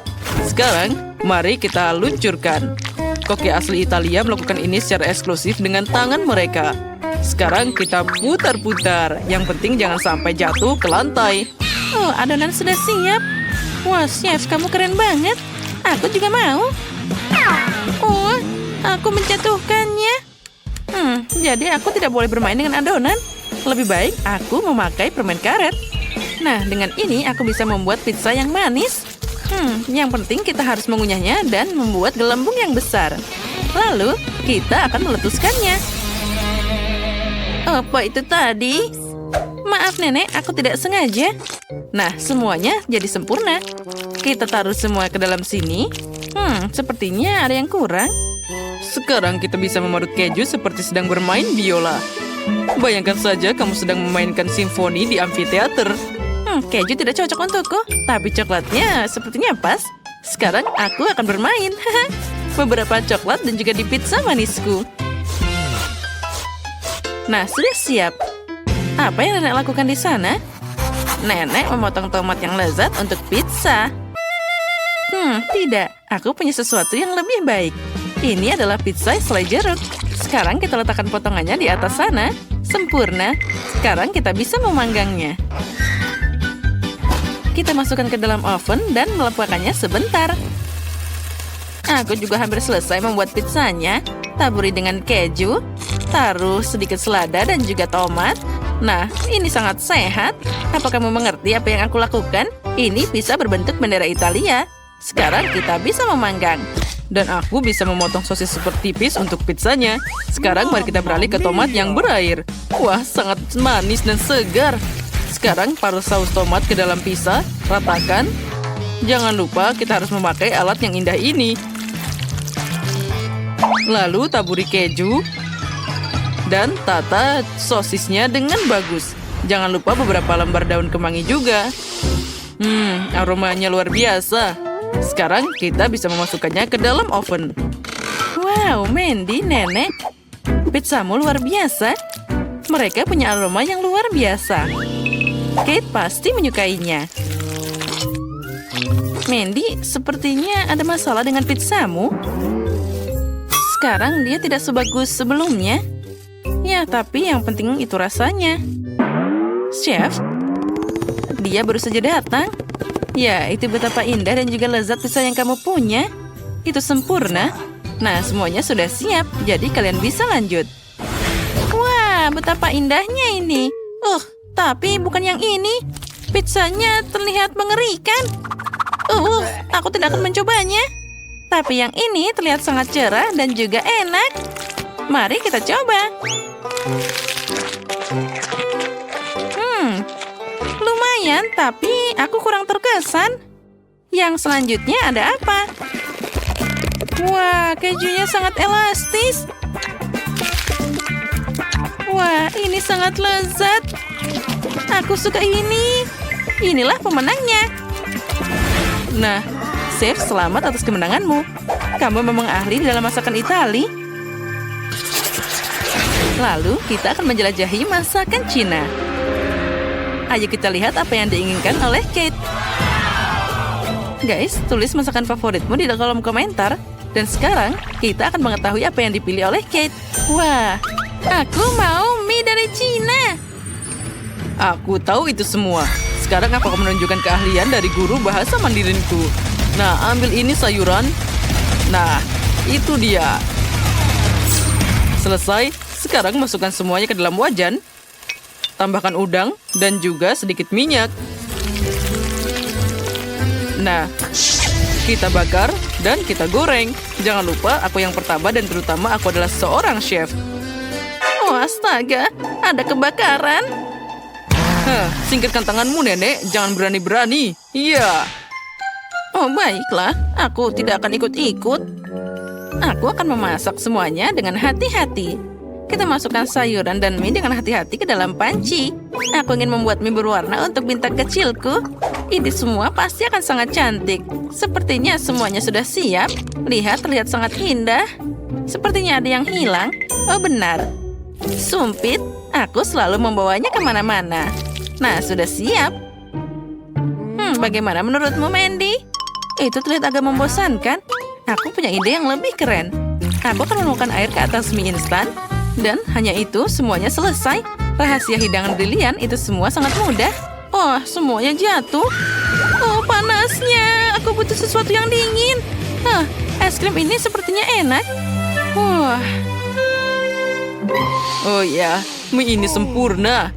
Sekarang, mari kita luncurkan. Koki asli Italia melakukan ini secara eksklusif dengan tangan mereka. Sekarang kita putar-putar. Yang penting jangan sampai jatuh ke lantai. Oh, adonan sudah siap. Wah, chef, kamu keren banget. Aku juga mau. Oh, aku menjatuhkannya. Jadi aku tidak boleh bermain dengan adonan. Lebih baik aku memakai permen karet. Nah, dengan ini aku bisa membuat pizza yang manis. Yang penting kita harus mengunyahnya dan membuat gelembung yang besar. Lalu, kita akan meletuskannya. Apa itu tadi? Maaf, Nenek, aku tidak sengaja. Nah, semuanya jadi sempurna. Kita taruh semua ke dalam sini. Sepertinya ada yang kurang. Sekarang kita bisa memarut keju seperti sedang bermain biola. Bayangkan saja kamu sedang memainkan simfoni di amfiteater. Keju tidak cocok untukku, tapi coklatnya sepertinya pas. Sekarang aku akan bermain. Beberapa coklat dan juga di pizza manisku. Nah, sudah siap. Apa yang Nenek lakukan di sana? Nenek memotong tomat yang lezat untuk pizza. Tidak. Aku punya sesuatu yang lebih baik. Ini adalah pizza selai jeruk. Sekarang kita letakkan potongannya di atas sana. Sempurna. Sekarang kita bisa memanggangnya. Kita masukkan ke dalam oven dan melepaskannya sebentar. Aku juga hampir selesai membuat pizzanya. Taburi dengan keju. Taruh sedikit selada dan juga tomat. Nah, ini sangat sehat. Apa kamu mengerti apa yang aku lakukan? Ini bisa berbentuk bendera Italia. Sekarang kita bisa memanggang. Dan aku bisa memotong sosis super tipis untuk pizzanya. Sekarang mari kita beralih ke tomat yang berair. Wah, sangat manis dan segar. Sekarang paruh saus tomat ke dalam pizza. Ratakan. Jangan lupa kita harus memakai alat yang indah ini. Lalu taburi keju. Dan tata sosisnya dengan bagus. Jangan lupa beberapa lembar daun kemangi juga. Aromanya luar biasa. Sekarang kita bisa memasukkannya ke dalam oven. Wow, Mandy, Nenek. Pizzamu luar biasa. Mereka punya aroma yang luar biasa. Kate pasti menyukainya. Mandy, sepertinya ada masalah dengan pizzamu. Sekarang dia tidak sebagus sebelumnya. Ya, tapi yang penting itu rasanya. Chef, dia baru saja datang. Ya, itu betapa indah dan juga lezat pizza yang kamu punya. Itu sempurna. Nah, semuanya sudah siap, jadi kalian bisa lanjut. Wah, betapa indahnya ini. Tapi bukan yang ini. Pizzanya terlihat mengerikan. Aku tidak akan mencobanya. Tapi yang ini terlihat sangat cerah dan juga enak. Mari kita coba. Lumayan, tapi aku kurang terkesan. Yang selanjutnya ada apa? Wah, kejunya sangat elastis. Wah, ini sangat lezat. Aku suka ini. Inilah pemenangnya. Nah, chef, selamat atas kemenanganmu. Kamu memang ahli dalam masakan Itali. Lalu, kita akan menjelajahi masakan Cina. Ayo kita lihat apa yang diinginkan oleh Kate. Guys, tulis masakan favoritmu di kolom komentar. Dan sekarang, kita akan mengetahui apa yang dipilih oleh Kate. Wah, aku mau mie dari Cina. Aku tahu itu semua. Sekarang aku akan menunjukkan keahlian dari guru bahasa Mandarinku. Nah, ambil ini sayuran. Nah, itu dia. Selesai. Sekarang masukkan semuanya ke dalam wajan. Tambahkan udang dan juga sedikit minyak. Nah, kita bakar dan kita goreng. Jangan lupa aku yang pertama dan terutama aku adalah seorang chef. Oh astaga, ada kebakaran. Singkirkan tanganmu, Nenek. Jangan berani-berani. Iya. Oh baiklah, aku tidak akan ikut-ikut. Aku akan memasak semuanya dengan hati-hati. Kita masukkan sayuran dan mie dengan hati-hati ke dalam panci. Aku ingin membuat mie berwarna untuk bintang kecilku. Ini semua pasti akan sangat cantik. Sepertinya semuanya sudah siap. Lihat, terlihat sangat indah. Sepertinya ada yang hilang. Oh benar. Sumpit, aku selalu membawanya kemana-mana. Nah, sudah siap. Bagaimana menurutmu, Mandy? Itu terlihat agak membosankan. Aku punya ide yang lebih keren. Aku akan menuangkan air ke atas mie instan. Dan hanya itu, semuanya selesai. Rahasia hidangan brilian itu semua sangat mudah. Oh, semuanya jatuh. Oh, panasnya. Aku butuh sesuatu yang dingin. Es krim ini sepertinya enak. Wah. Oh ya, mie ini sempurna.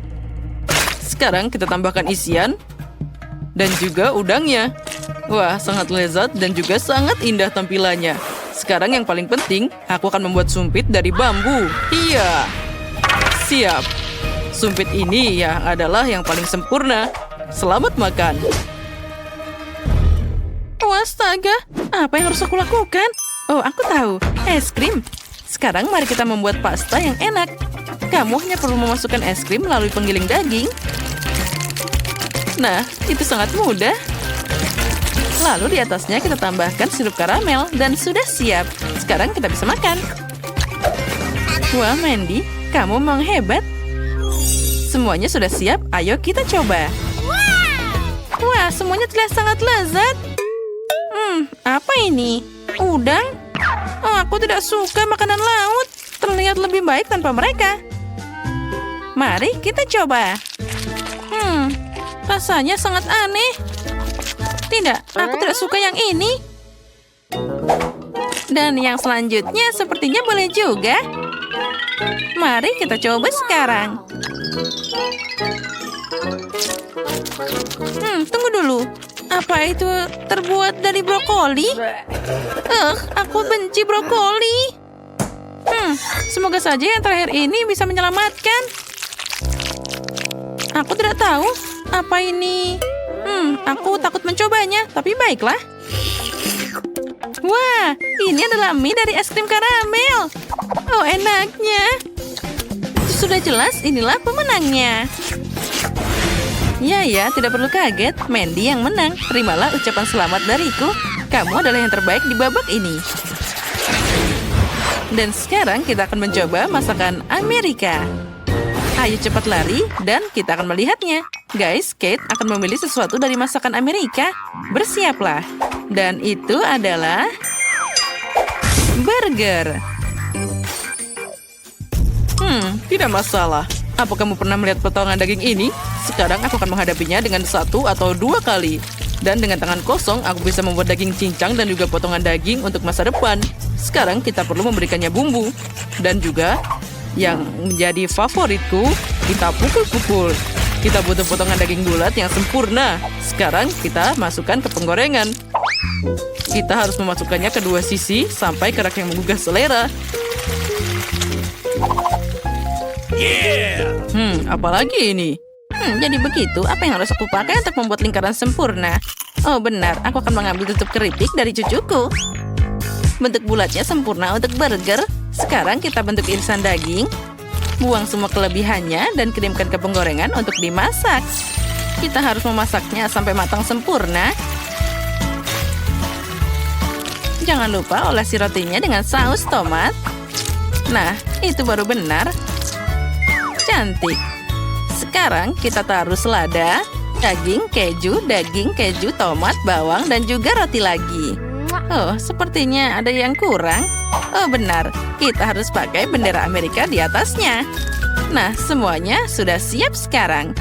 Sekarang kita tambahkan isian dan juga udangnya. Wah, sangat lezat dan juga sangat indah tampilannya. Sekarang yang paling penting, aku akan membuat sumpit dari bambu. Iya. Siap. Sumpit ini yang adalah yang paling sempurna. Selamat makan. Astaga, apa yang harus aku lakukan? Oh, aku tahu. Es krim. Sekarang mari kita membuat pasta yang enak. Kamu hanya perlu memasukkan es krim melalui penggiling daging. Nah, itu sangat mudah. Lalu di atasnya kita tambahkan sirup karamel dan sudah siap. Sekarang kita bisa makan. Wah, Mandy, kamu memang hebat. Semuanya sudah siap, ayo kita coba. Wah, semuanya terlihat sangat lezat. Apa ini? Udang? Oh, aku tidak suka makanan laut. Terlihat lebih baik tanpa mereka. Mari kita coba. Rasanya sangat aneh. Tidak, aku tidak suka yang ini. Dan yang selanjutnya sepertinya boleh juga. Mari kita coba sekarang. Tunggu dulu. Apa itu terbuat dari brokoli? Aku benci brokoli. Semoga saja yang terakhir ini bisa menyelamatkan. Aku tidak tahu apa ini. Aku takut mencobanya, tapi baiklah. Wah, ini adalah mie dari es krim karamel. Oh, enaknya. Sudah jelas, inilah pemenangnya. Ya, tidak perlu kaget. Mandy yang menang. Terimalah ucapan selamat dariku. Kamu adalah yang terbaik di babak ini. Dan sekarang kita akan mencoba masakan Amerika. Ayo cepat lari dan kita akan melihatnya. Guys, Kate akan memilih sesuatu dari masakan Amerika. Bersiaplah. Dan itu adalah burger. Tidak masalah. Apa kamu pernah melihat potongan daging ini? Sekarang aku akan menghadapinya dengan 1 atau 2 kali. Dan dengan tangan kosong, aku bisa membuat daging cincang dan juga potongan daging untuk masa depan. Sekarang kita perlu memberikannya bumbu. Dan juga yang menjadi favoritku, kita pukul-pukul. Kita butuh potongan daging bulat yang sempurna. Sekarang kita masukkan ke penggorengan. Kita harus memasukkannya ke dua sisi sampai kerak yang menggugah selera. Apalagi ini? Jadi begitu, apa yang harus aku pakai untuk membuat lingkaran sempurna? Oh benar, aku akan mengambil tutup keripik dari cucuku. Bentuk bulatnya sempurna untuk burger. Sekarang kita bentuk irisan daging. Buang semua kelebihannya dan kirimkan ke penggorengan untuk dimasak. Kita harus memasaknya sampai matang sempurna. Jangan lupa olesi rotinya dengan saus tomat. Nah, itu baru benar. Cantik. Sekarang kita taruh selada, daging keju, tomat, bawang, dan juga roti lagi. Oh, sepertinya ada yang kurang. Oh, benar. Kita harus pakai bendera Amerika di atasnya. Nah, semuanya sudah siap sekarang.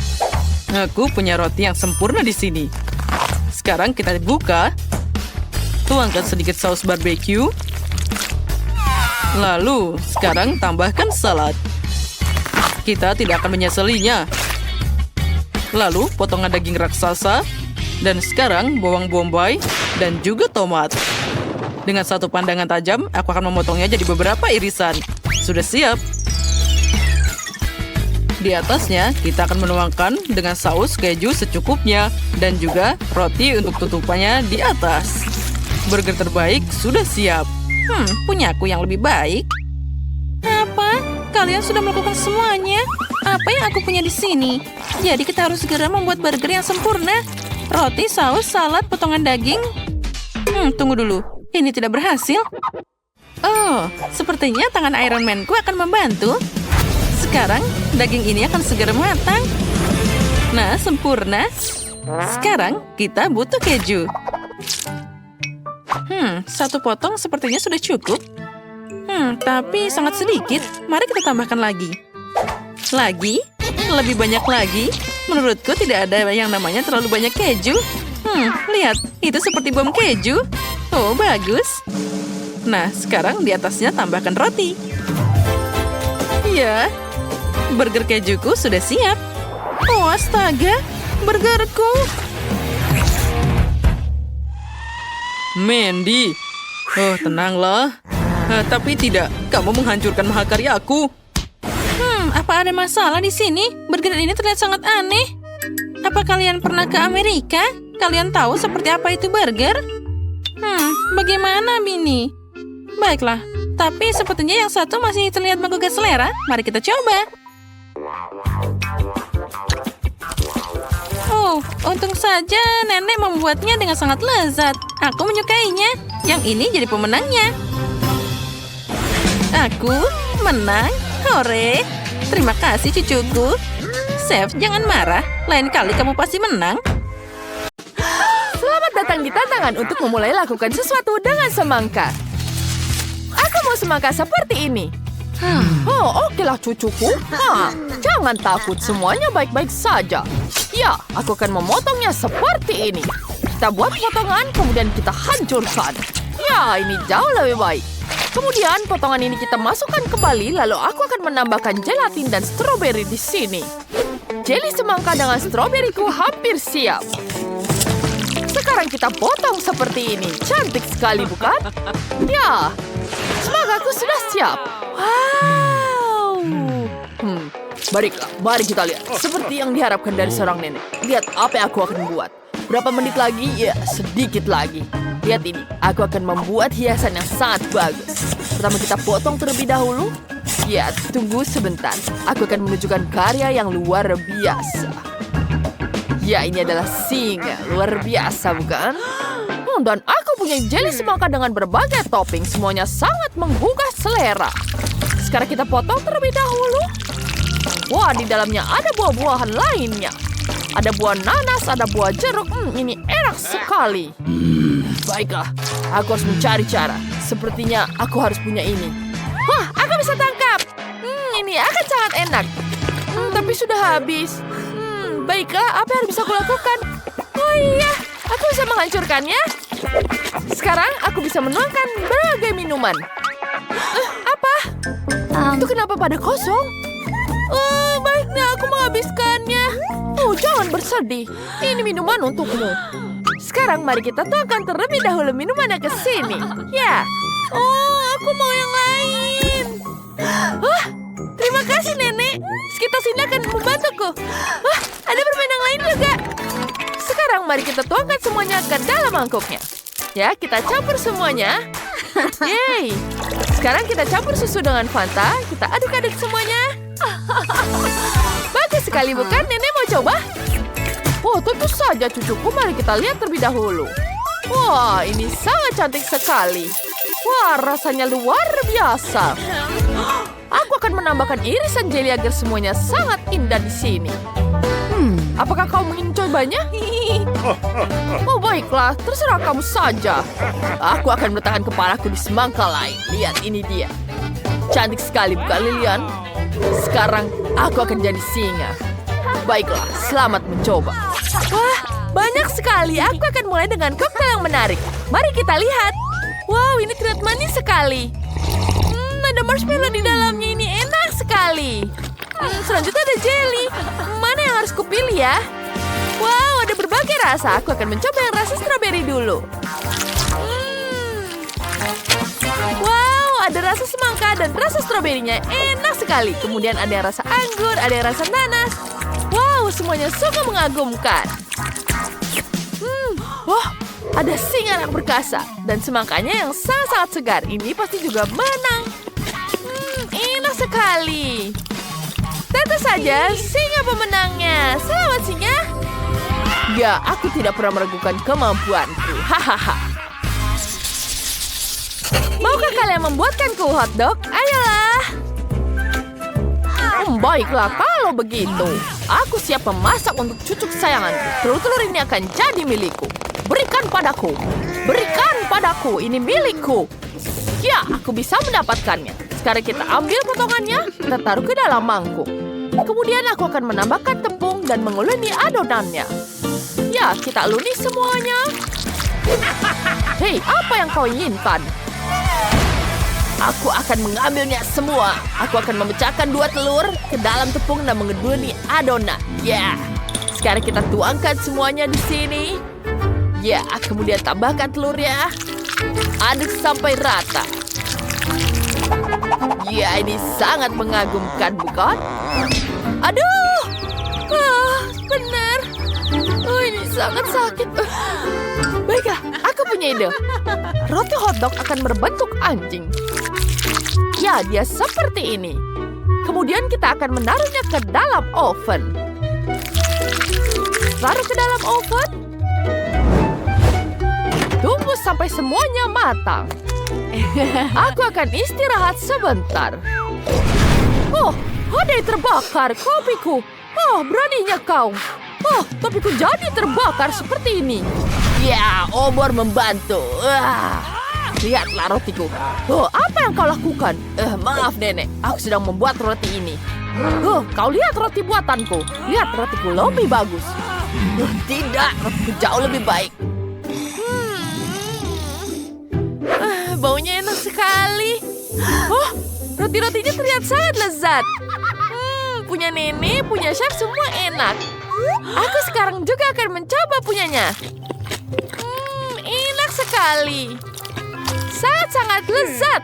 Aku punya roti yang sempurna di sini. Sekarang kita buka. Tuangkan sedikit saus barbecue. Lalu, sekarang tambahkan salad. Kita tidak akan menyesalinya. Lalu, potongan daging raksasa. Dan sekarang, bawang bombay dan juga tomat. Dengan satu pandangan tajam, aku akan memotongnya jadi beberapa irisan. Sudah siap. Di atasnya, kita akan menuangkan dengan saus keju secukupnya. Dan juga roti untuk tutupannya di atas. Burger terbaik sudah siap. Punyaku yang lebih baik. Apa? Kalian sudah melakukan semuanya? Apa yang aku punya di sini? Jadi kita harus segera membuat burger yang sempurna. Roti, saus, salad, potongan daging. Tunggu dulu. Ini tidak berhasil. Oh, sepertinya tangan Iron Man-ku akan membantu. Sekarang, daging ini akan segera matang. Nah, sempurna. Sekarang, kita butuh keju. Satu potong sepertinya sudah cukup. Tapi sangat sedikit. Mari kita tambahkan lagi. Lagi? Lebih banyak lagi? Menurutku tidak ada yang namanya terlalu banyak keju. Lihat, itu seperti bom keju. Oh, bagus. Nah, sekarang di atasnya tambahkan roti. Ya, burger kejuku sudah siap. Oh, astaga, burgerku. Mandy. Oh, tenanglah. Tapi tidak, kamu menghancurkan mahakaryaku. Apa ada masalah di sini? Burger ini terlihat sangat aneh. Apa kalian pernah ke Amerika? Kalian tahu seperti apa itu burger? Bagaimana, Bini? Baiklah, tapi sepertinya yang satu masih terlihat menggugah selera. Mari kita coba. Oh, untung saja nenek membuatnya dengan sangat lezat. Aku menyukainya. Yang ini jadi pemenangnya. Aku menang. Hore. Terima kasih cucuku. Chef, jangan marah. Lain kali kamu pasti menang. Selamat datang di tantangan untuk memulai lakukan sesuatu dengan semangka. Aku mau semangka seperti ini. Oh, okelah cucuku. Jangan takut, semuanya baik-baik saja. Ya, aku akan memotongnya seperti ini. Kita buat potongan, kemudian kita hancurkan. Ya, ini jauh lebih baik. Kemudian potongan ini kita masukkan kembali, lalu aku akan menambahkan gelatin dan stroberi di sini. Jeli semangka dengan stroberiku hampir siap. Sekarang kita potong seperti ini. Cantik sekali, bukan? Ya, semangkaku sudah siap. Wow. Baiklah, mari kita lihat. Seperti yang diharapkan dari seorang nenek. Lihat apa yang aku akan buat. Berapa menit lagi? Ya, sedikit lagi. Lihat ini, aku akan membuat hiasan yang sangat bagus. Pertama kita potong terlebih dahulu. Ya, tunggu sebentar. Aku akan menunjukkan karya yang luar biasa. Ya, ini adalah singa. Luar biasa, bukan? Dan aku punya jeli semangka dengan berbagai topping. Semuanya sangat menggugah selera. Sekarang kita potong terlebih dahulu. Wah, di dalamnya ada buah-buahan lainnya. Ada buah nanas, ada buah jeruk. Ini enak sekali. Baiklah, aku harus mencari cara. Sepertinya aku harus punya ini. Wah, aku bisa tangkap. Ini akan sangat enak. Tapi sudah habis. Baiklah, apa yang bisa aku lakukan? Oh iya, aku bisa menghancurkannya. Sekarang aku bisa menuangkan berbagai minuman. Apa? Itu kenapa pada kosong? Oh, baiknya aku menghabiskannya. Oh, jangan bersedih. Ini minuman untukmu. Sekarang mari kita tuangkan terlebih dahulu minumannya ke sini. Ya. Oh, aku mau yang lain. Terima kasih, Nenek. Sekitar sini akan membantuku. Ada permen yang lain juga. Sekarang mari kita tuangkan semuanya ke dalam mangkuknya. Ya, kita campur semuanya. Yeay. Sekarang kita campur susu dengan Fanta. Kita aduk-aduk semuanya. Bagus sekali, bukan? Nenek mau coba? Oh, tentu saja cucuku. Mari kita lihat terlebih dahulu. Wah, ini sangat cantik sekali. Wah, rasanya luar biasa. Aku akan menambahkan irisan jeli agar semuanya sangat indah di sini. Apakah kau ingin cobanya? Oh, baiklah. Terserah kamu saja. Aku akan meletakkan kepalaku di semangka lain. Lihat, ini dia. Cantik sekali, bukan, Lilian? Sekarang aku akan jadi singa. Baiklah, selamat mencoba. Wah, banyak sekali. Aku akan mulai dengan koktail yang menarik. Mari kita lihat. Wow, ini terlihat manis sekali. Ada marshmallow di dalamnya. Ini enak sekali. Selanjutnya ada jelly. Mana yang harus kupilih ya? Wow, ada berbagai rasa. Aku akan mencoba yang rasa strawberry dulu. Wow, ada rasa semangka dan rasa stroberinya. Enak sekali. Kemudian ada yang rasa anggur, ada yang rasa nanas. Wow, semuanya sungguh mengagumkan. Wah, ada singa yang perkasa. Dan semangkanya yang sangat-sangat segar. Ini pasti juga menang. Enak sekali. Tentu saja, singa pemenangnya. Selamat, singa. Ya, aku tidak pernah meragukan kemampuanku. Hahaha. Maukah kalian membuatkanku hotdog? Ayolah. Baiklah, kalau begitu. Aku siap memasak untuk cucu kesayanganku. Telur-telur ini akan jadi milikku. Berikan padaku. Berikan padaku. Ini milikku. Ya, aku bisa mendapatkannya. Sekarang kita ambil potongannya. Kita taruh ke dalam mangkuk. Kemudian aku akan menambahkan tepung dan menguleni adonannya. Ya, kita uleni semuanya. Hei, apa yang kau inginkan? Aku akan mengambilnya semua. Aku akan memecahkan 2 telur ke dalam tepung dan menguleni adonan. Ya, sekarang kita tuangkan semuanya di sini. Ya, kemudian tambahkan telurnya. Aduk sampai rata. Ya, ini sangat mengagumkan, bukan? Aduh! Benar. Ini sangat sakit. Baiklah, aku punya ide. Roti hotdog akan berbentuk anjing. Ya, dia seperti ini. Kemudian kita akan menaruhnya ke dalam oven. Taruh ke dalam oven. Tunggu sampai semuanya matang. Aku akan istirahat sebentar. Oh, ada yang terbakar kopiku. Oh, beraninya kau. Oh, topiku jadi terbakar seperti ini. Ya, obor membantu. Lihatlah rotiku. Oh, apa yang kau lakukan? Maaf, Nenek. Aku sedang membuat roti ini. Kau lihat roti buatanku. Lihat rotiku lebih bagus. Tidak, rotiku jauh lebih baik. Baunya enak sekali. Oh, roti-rotinya terlihat sangat lezat. Punya Nenek, punya chef, semua enak. Aku sekarang juga akan mencoba punyanya. Enak sekali. Sangat-sangat lezat.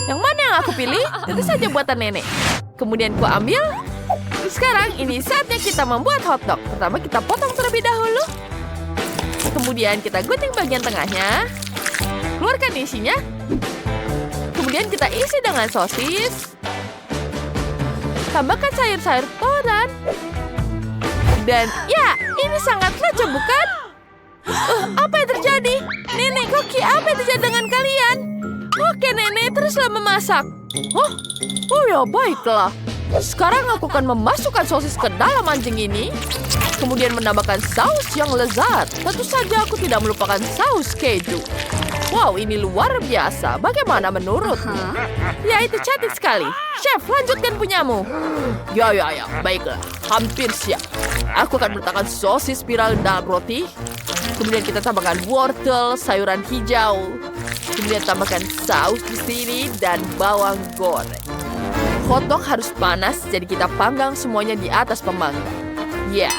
Yang mana yang aku pilih? Tentu saja buatan Nenek. Kemudian ku ambil. Sekarang ini saatnya kita membuat hotdog. Pertama kita potong terlebih dahulu. Kemudian kita gunting bagian tengahnya. Keluarkan isinya. Kemudian kita isi dengan sosis. Tambahkan sayur-sayur toran. Dan ya, ini sangat lucu, bukan? Apa yang terjadi? Nenek, Koki, apa yang terjadi dengan kalian? Oke, Nenek, teruslah memasak. Oh ya, baiklah. Sekarang aku akan memasukkan sosis ke dalam anjing ini. Kemudian menambahkan saus yang lezat. Tentu saja aku tidak melupakan saus keju. Wow, ini luar biasa. Bagaimana menurutmu? Ya, itu cantik sekali. Chef, lanjutkan punyamu. Ya. Baiklah. Hampir siap. Aku akan meletakkan sosis spiral dalam roti. Kemudian kita tambahkan wortel, sayuran hijau. Kemudian tambahkan saus di sini dan bawang goreng. Hotdog harus panas, jadi kita panggang semuanya di atas pemanggang. Ya.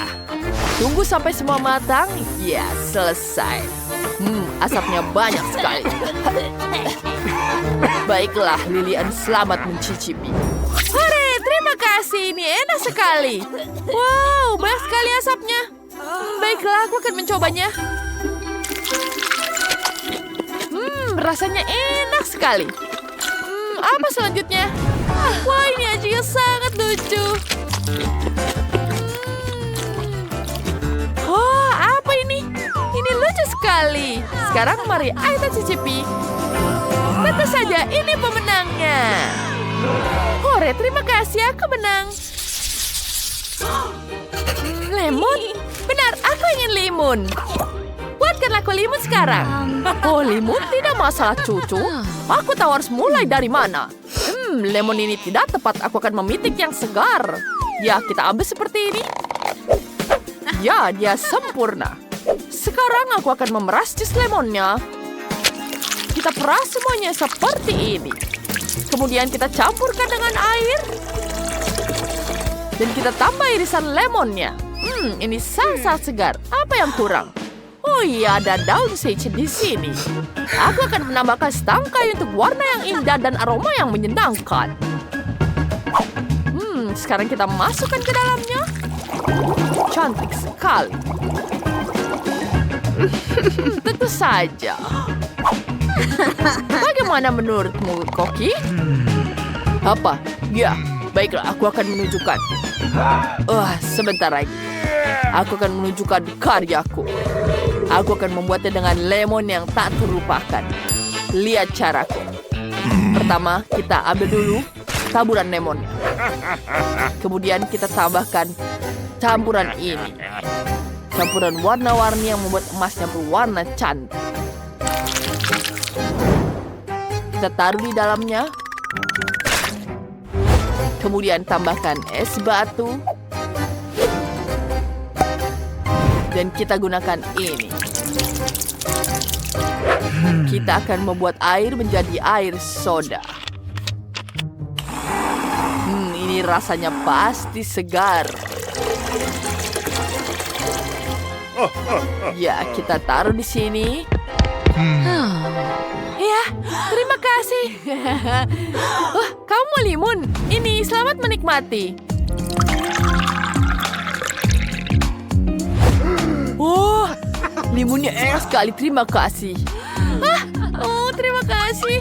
Tunggu sampai semua matang. Ya, selesai. Asapnya banyak sekali. Baiklah, Lilian, selamat mencicipi. Hore, terima kasih. Ini enak sekali. Wow, banyak sekali asapnya. Baiklah, aku akan mencobanya. Rasanya enak sekali. Apa selanjutnya? Wah, ini aja sangat lucu. Oh, apa ini? Ini lucu sekali. Sekarang mari kita cicipi. Tentu saja ini pemenangnya. Hore, terima kasih, aku menang. Lemon? Benar, aku ingin limun. Buatkan aku limun sekarang. Oh, limun tidak masalah, cucu. Aku tahu harus mulai dari mana. Lemon ini tidak tepat. Aku akan memitik yang segar. Ya, kita ambil seperti ini. Ya, dia sempurna. Sekarang aku akan memeras jus lemonnya. Kita peras semuanya seperti ini. Kemudian kita campurkan dengan air. Dan kita tambah irisan lemonnya. Ini sangat segar. Apa yang kurang? Oh iya, ada daun sage di sini. Aku akan menambahkan setangkai untuk warna yang indah dan aroma yang menyenangkan. Sekarang kita masukkan ke dalamnya. Cantik sekali. Tentu saja. Bagaimana menurutmu, Koki? Apa? Ya, baiklah, aku akan menunjukkan. Sebentar lagi. Aku akan menunjukkan karyaku. Aku akan membuatnya dengan lemon yang tak terlupakan. Lihat caraku. Pertama, kita ambil dulu taburan lemon. Kemudian kita tambahkan campuran ini. Campuran warna-warni yang membuat emasnya berwarna cantik. Kita taruh di dalamnya. Kemudian tambahkan es batu. Dan kita gunakan ini. Kita akan membuat air menjadi air soda. Ini rasanya pasti segar. Ya, kita taruh di sini. Ya, terima kasih. Oh, kamu mau limun? Ini, selamat menikmati. Oh, limunnya enak sekali. Terima kasih. Terima kasih.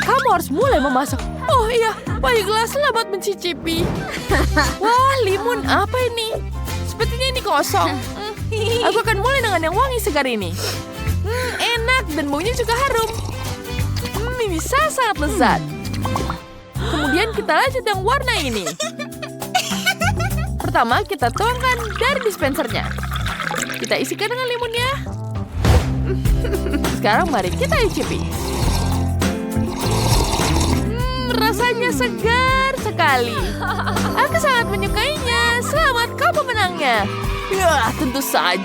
Kamu harus mulai memasak. Oh iya, baiklah, selamat mencicipi. Wah, limun apa ini? Sepertinya ini kosong. Aku akan mulai dengan yang wangi segar ini. Enak dan baunya juga harum. Ini sangat lezat. Kemudian kita lanjut yang warna ini. Pertama, kita tuangkan dari dispensernya. Kita isikan dengan limunnya. Sekarang mari kita icipi. Rasanya segar sekali. Aku sangat menyukainya. Selamat, kau pemenangnya. Ya, tentu saja.